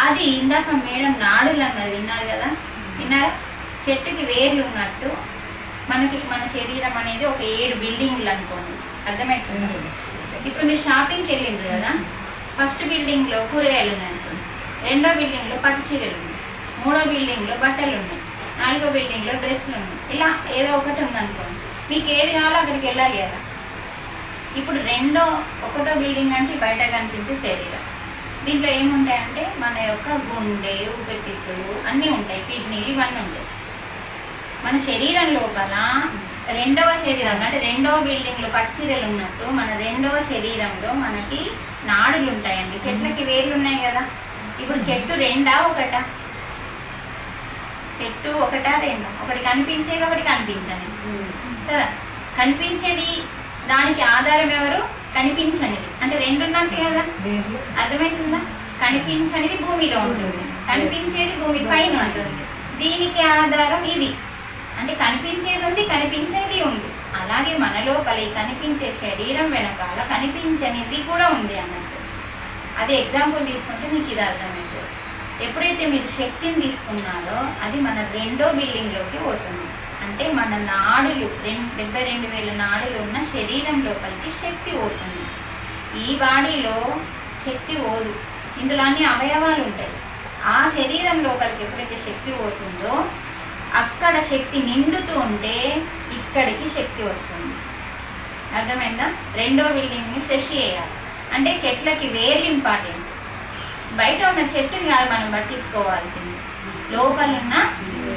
అది ఇందాక మేడం నాడులు అన్నది విన్నారు కదా, విన్నారా? చెట్టుకి వేర్లు ఉన్నట్టు మనకి మన శరీరం అనేది ఒక 7 బిల్డింగ్లు అనుకోండి, అర్థమవుతుంది. ఇప్పుడు మీరు షాపింగ్కి వెళ్ళిండ్రు కదా, ఫస్ట్ బిల్డింగ్లో కూరగాయలు ఉన్నాయి అనుకోండి, 2వ బిల్డింగ్లో పట్టు చీరలు ఉన్నాయి, 3వ బిల్డింగ్లో బట్టలు ఉన్నాయి, 4వ బిల్డింగ్లో డ్రెస్సులు ఉన్నాయి. ఇలా ఏదో ఒకటి ఉందనుకోండి, మీకు ఏది కావాలో అక్కడికి వెళ్ళాలి కదా. ఇప్పుడు 1వ బిల్డింగ్ అంటే బయట కనిపించే శరీరం. దీంట్లో ఏముంటాయంటే మన యొక్క గుండె, ఊపిరితిత్తులు అన్నీ ఉంటాయి, కిడ్నీలు ఇవన్నీ ఉంటాయి. మన శరీరం లోపల 2వ శరీరం అంటే 2వ బిల్డింగ్లో పచ్చిరలు ఉన్నట్టు మన 2వ శరీరంలో మనకి నాడులు ఉంటాయండి. చెట్లకి వేర్లు ఉన్నాయి కదా. ఇప్పుడు చెట్టు 2 1 చెట్టు 1 2 ఒకటి కనిపించేది ఒకటి కనిపించని కదా. కనిపించేది దానికి ఆధారం ఎవరు, కనిపించనిది అంటే 2 ఉన్నట్టు కదా, అర్థమవుతుందా? కనిపించనిది భూమిలో ఉంటుంది, కనిపించేది భూమి పైన ఉంటుంది. దీనికి ఆధారం ఇది అంటే కనిపించేది ఉంది, కనిపించేది ఉంది. అలాగే మన లోపల కనిపించే శరీరం వెనకాల కనిపించనిది కూడా ఉంది అన్నట్టు. అదే ఎగ్జాంపుల్ తీసుకుంటే మీకు ఇది అర్థమవుతుంది. ఎప్పుడైతే మీరు శక్తిని తీసుకున్నారో అది మన 2వ బిల్డింగ్లోకి పోతుంది. అంటే మన నాడులు 72,000 నాడులు ఉన్న శరీరం లోపలికి శక్తి పోతుంది. ఈ బాడీలో శక్తి పోదు, ఇందులో అన్ని అవయవాలు ఉంటాయి. ఆ శరీరం లోపలికి ఎప్పుడైతే శక్తి పోతుందో అక్కడ శక్తి నిండుతూ ఉంటే ఇక్కడికి శక్తి వస్తుంది. అర్థమైందా? 2వ బిల్డింగ్ని ఫ్రెష్ చేయాలి అంటే చెట్లకి వేర్లు ఇంపార్టెంట్. బయట ఉన్న చెట్టుని కాదు మనం పట్టించుకోవాల్సింది, లోపల ఉన్న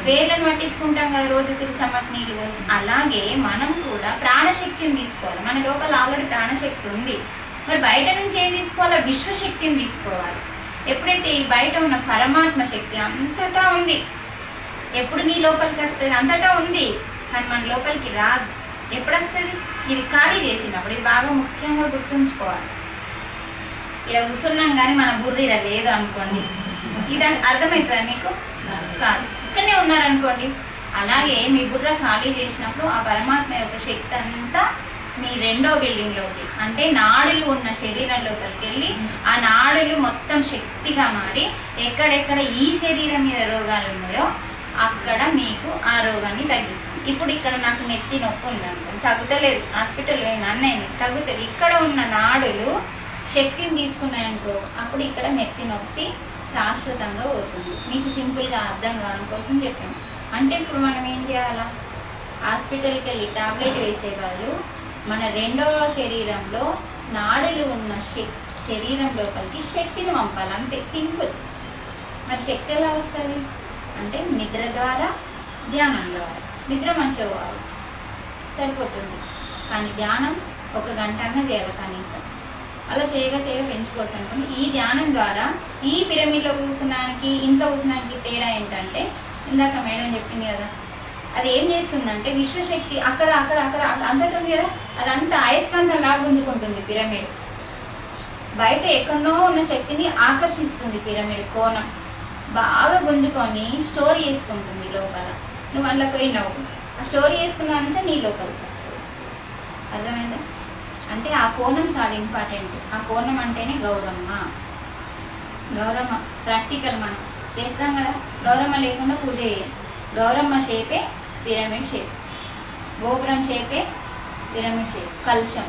వేర్లను పట్టించుకుంటాం కదా రోజు తులసమ్మకి నీళ్ళు పోసి. అలాగే మనం కూడా ప్రాణశక్తిని తీసుకోవాలి. మన లోపల ఆల్రెడీ ప్రాణశక్తి ఉంది, మరి బయట నుంచి ఏం తీసుకోవాలో విశ్వశక్తిని తీసుకోవాలి. ఎప్పుడైతే ఈ బయట ఉన్న పరమాత్మ శక్తి అంతటా ఉంది, ఎప్పుడు నీ లోపలికి వస్తుంది, అంతటా ఉంది కానీ మన లోపలికి రాదు. ఎప్పుడు వస్తుంది, ఇది ఖాళీ చేసినప్పుడు. ఇది బాగా ముఖ్యంగా గుర్తుంచుకోవాలి. ఇలా కూర్చున్నాం కానీ మన బుర్ర ఇలా లేదు అనుకోండి, ఇది అర్థమవుతుందా మీకు? కాదు. ఇక్కడనే ఉన్నారనుకోండి, అలాగే మీ బుర్ర ఖాళీ చేసినప్పుడు ఆ పరమాత్మ యొక్క శక్తి అంతా మీ 2వ బిల్డింగ్లోకి అంటే నాడులు ఉన్న శరీరం లోపలికి వెళ్ళి ఆ నాడులు మొత్తం శక్తిగా మారి ఎక్కడెక్కడ ఈ శరీరం మీద రోగాలు ఉన్నాయో అక్కడ మీకు ఆ రోగాన్ని తగ్గిస్తుంది. ఇప్పుడు ఇక్కడ నాకు నెత్తి నొప్పి ఉందంట, తగ్గుతలేదు, హాస్పిటల్ పోయినా అన్నయ్య తగ్గుతుంది. ఇక్కడ ఉన్న నాడులు శక్తిని తీసుకున్నాయనుకో, అప్పుడు ఇక్కడ నెత్తి నొప్పి శాశ్వతంగా పోతుంది. మీకు సింపుల్గా అర్థం కావడం కోసం చెప్పాను. అంటే ఇప్పుడు మనం ఏం చేయాలా, హాస్పిటల్కి వెళ్ళి టాబ్లెట్ వేసేవాళ్ళు మన రెండవ శరీరంలో నాడులు ఉన్న శరీరం లోపలికి శక్తిని పంపాలి, అంతే సింపుల్. మరి శక్తి ఎలా వస్తుంది అంటే నిద్ర ద్వారా, ధ్యానం ద్వారా. నిద్ర మంచిగా పోవాలి సరిపోతుంది, కానీ ధ్యానం 1 గంట అన్నా చేయాలి కనీసం. అలా చేయగా పెంచుకోవచ్చు అనుకోండి. ఈ ధ్యానం ద్వారా ఈ పిరమిడ్లో కూర్చున్నానికి ఇంట్లో కూర్చున్నానికి తేడా ఏంటంటే, ఇందాక మేడం చెప్పింది కదా, అది ఏం చేస్తుందంటే విశ్వశక్తి అక్కడ అక్కడ అక్కడ అంతటి ఉంది కదా, అదంతా అయస్కాంతం లాగా గుంజుకుంటుంది పిరమిడ్. బయట ఎక్కడో ఉన్న శక్తిని ఆకర్షిస్తుంది పిరమిడ్ కోణం, బాగా గుంజుకొని స్టోర్ చేసుకుంటుంది లోపల. నువ్వు అందులో పోయినావు, ఆ స్టోర్ చేసుకున్నానంటే నీ లోపలికి వస్తుంది. అర్థమైందా? అంటే ఆ కోణం చాలా ఇంపార్టెంట్. ఆ కోణం అంటేనే గౌరమ్మ. గౌరమ్మ ప్రాక్టికల్ మనం చేస్తాం కదా, గౌరమ్మ లేకుండా పూజ చేయాలి. గౌరమ్మ షేపే పిరమిడ్ షేప్, గోపురం షేపే పిరమిడ్ షేప్, కలశం.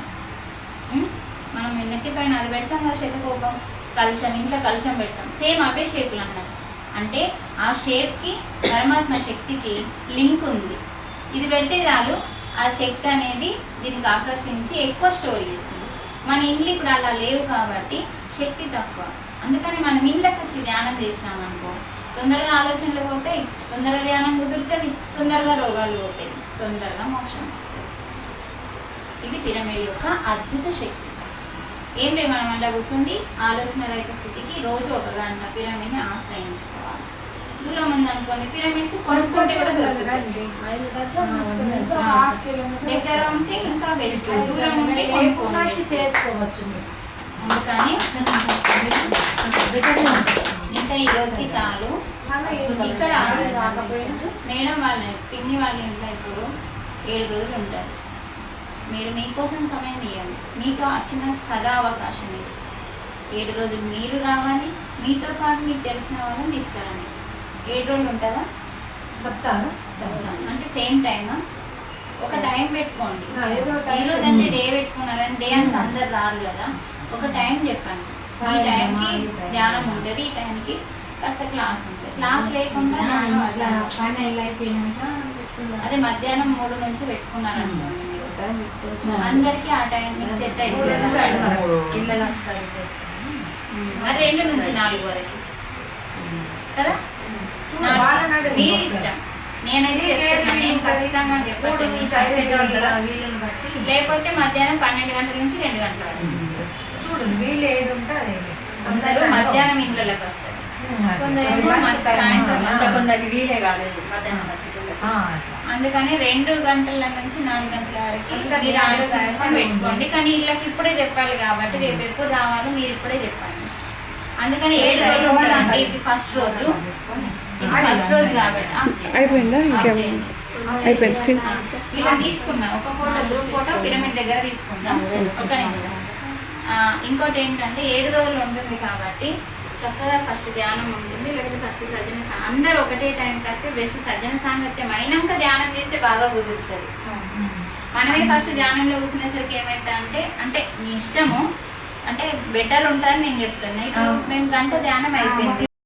మనం ఎన్నకి పైన అది పెడతాం కదా, శతకోపం, కలశం, ఇంట్లో కలశం పెడతాం, సేమ్ అవే షేపులు అన్నమాట. అంటే ఆ షేప్కి పరమాత్మ శక్తికి లింక్ ఉంది. ఇది పెడితే చాలు ఆ శక్తి అనేది దీనికి ఆకర్షించి ఎక్కువ స్టోర్ చేస్తుంది. మన ఇండ్లు ఇప్పుడు అలా లేవు కాబట్టి శక్తి తక్కువ. అందుకని మనం ఇండ్లకు వచ్చి ధ్యానం చేసినామనుకో, తొందరగా ఆలోచనలు పోతాయి, తొందరగా ధ్యానం కుదురుతుంది, తొందరగా రోగాలు పోతాయి, తొందరగా మోక్షం వస్తుంది. ఇది పిరమిడ్ యొక్క అద్భుత శక్తి. ఏం లేదు, మనం అలా కూర్చుండి ఆలోచన రహిత స్థితికి రోజు 1 గంట పిరమిడ్ని ఆశ్రయించుకోవాలి. దూరం ఉందనుకోండి పిరమిడ్స్ కొనుక్కుంటే కూడా దొరుకుతుంది. దగ్గర ఉంటే ఇంకా బెస్ట్, దూరం ఉంటే కొనుక్కోవచ్చు చేసుకోవచ్చు. అందుకని ఇంకా ఈ రోజుకి చాలు. ఇక్కడ మేడం వాళ్ళ పిన్ని వాళ్ళ ఇంట్లో ఇప్పుడు 7 రోజులు ఉంటారు. మీరు మీకోసం సమయం ఇవ్వండి, మీకు ఆ చిన్న సదా అవకాశం ఇది. 7 రోజులు మీరు రావాలి, మీతో పాటు మీకు తెలిసిన వాళ్ళని తీసుకురండి. 7 రోజులు ఉంటుందా? చెప్తాను అంటే సేమ్ టైమా? ఒక టైం పెట్టుకోండి. ఈ రోజు అంటే డే పెట్టుకున్నారని డే అంత అందరు రారు కదా, ఒక టైం చెప్పండి. ఈ టైంకి ధ్యానం ఉంటుంది, ఈ టైంకి కాస్త క్లాస్ ఉంటుంది. క్లాస్ లేకుండా అదే మధ్యాహ్నం 3 నుంచి పెట్టుకున్నారనుకోండి, అందరికి ఆ టైం సెట్ అయిపోతుంది. 2 నుంచి 4 వరకు కదా, మీరు ఇష్టం. నేనైతే చెప్తున్నాను, నేను ఖచ్చితంగా చెప్పండి. లేకపోతే మధ్యాహ్నం 12 గంటల నుంచి 2 గంటల వరకు చూడండి. వీళ్ళు ఏది ఉంటే అందరూ మధ్యాహ్నం ఇంట్లోకి వస్తారు, అందుకని 2 గంటల నుంచి 4 గంటల వరకు మీరు ఆలోచించుకొని పెట్టుకోండి. కానీ వీళ్ళకి ఇప్పుడే చెప్పాలి కాబట్టి రేపు ఎప్పుడు రావాలో మీరు ఇప్పుడే చెప్పండి. అందుకని 7 రోజులు ఉండాలంటే ఇది ఫస్ట్ రోజు కాబట్టి అయిపోయిందా? అయిపోయింది. ఇలా తీసుకున్నాం ఒక ఫోటో, గ్రూప్ ఫోటో పిరమిడ్ దగ్గర తీసుకుందాం. ఒక నిమిషం. ఇంకోటి ఏంటంటే 7 రోజులు ఉంటుంది కాబట్టి చక్కగా ఫస్ట్ ధ్యానం ఉంటుంది, లేకపోతే ఫస్ట్ సజ్జన అందరూ ఒకటే టైంకి వస్తే బెస్ట్. సజ్జన సాంగత్యం అయినాక ధ్యానం చేస్తే బాగా కుదురుతుంది. మనమే ఫస్ట్ ధ్యానంలో కూర్చునేసరికి ఏమవుతా అంటే మీ ఇష్టము, అంటే బెటర్ ఉంటుందని నేను చెప్తున్నా. ఇప్పుడు మేము 1 గంట ధ్యానం అయిపోయింది,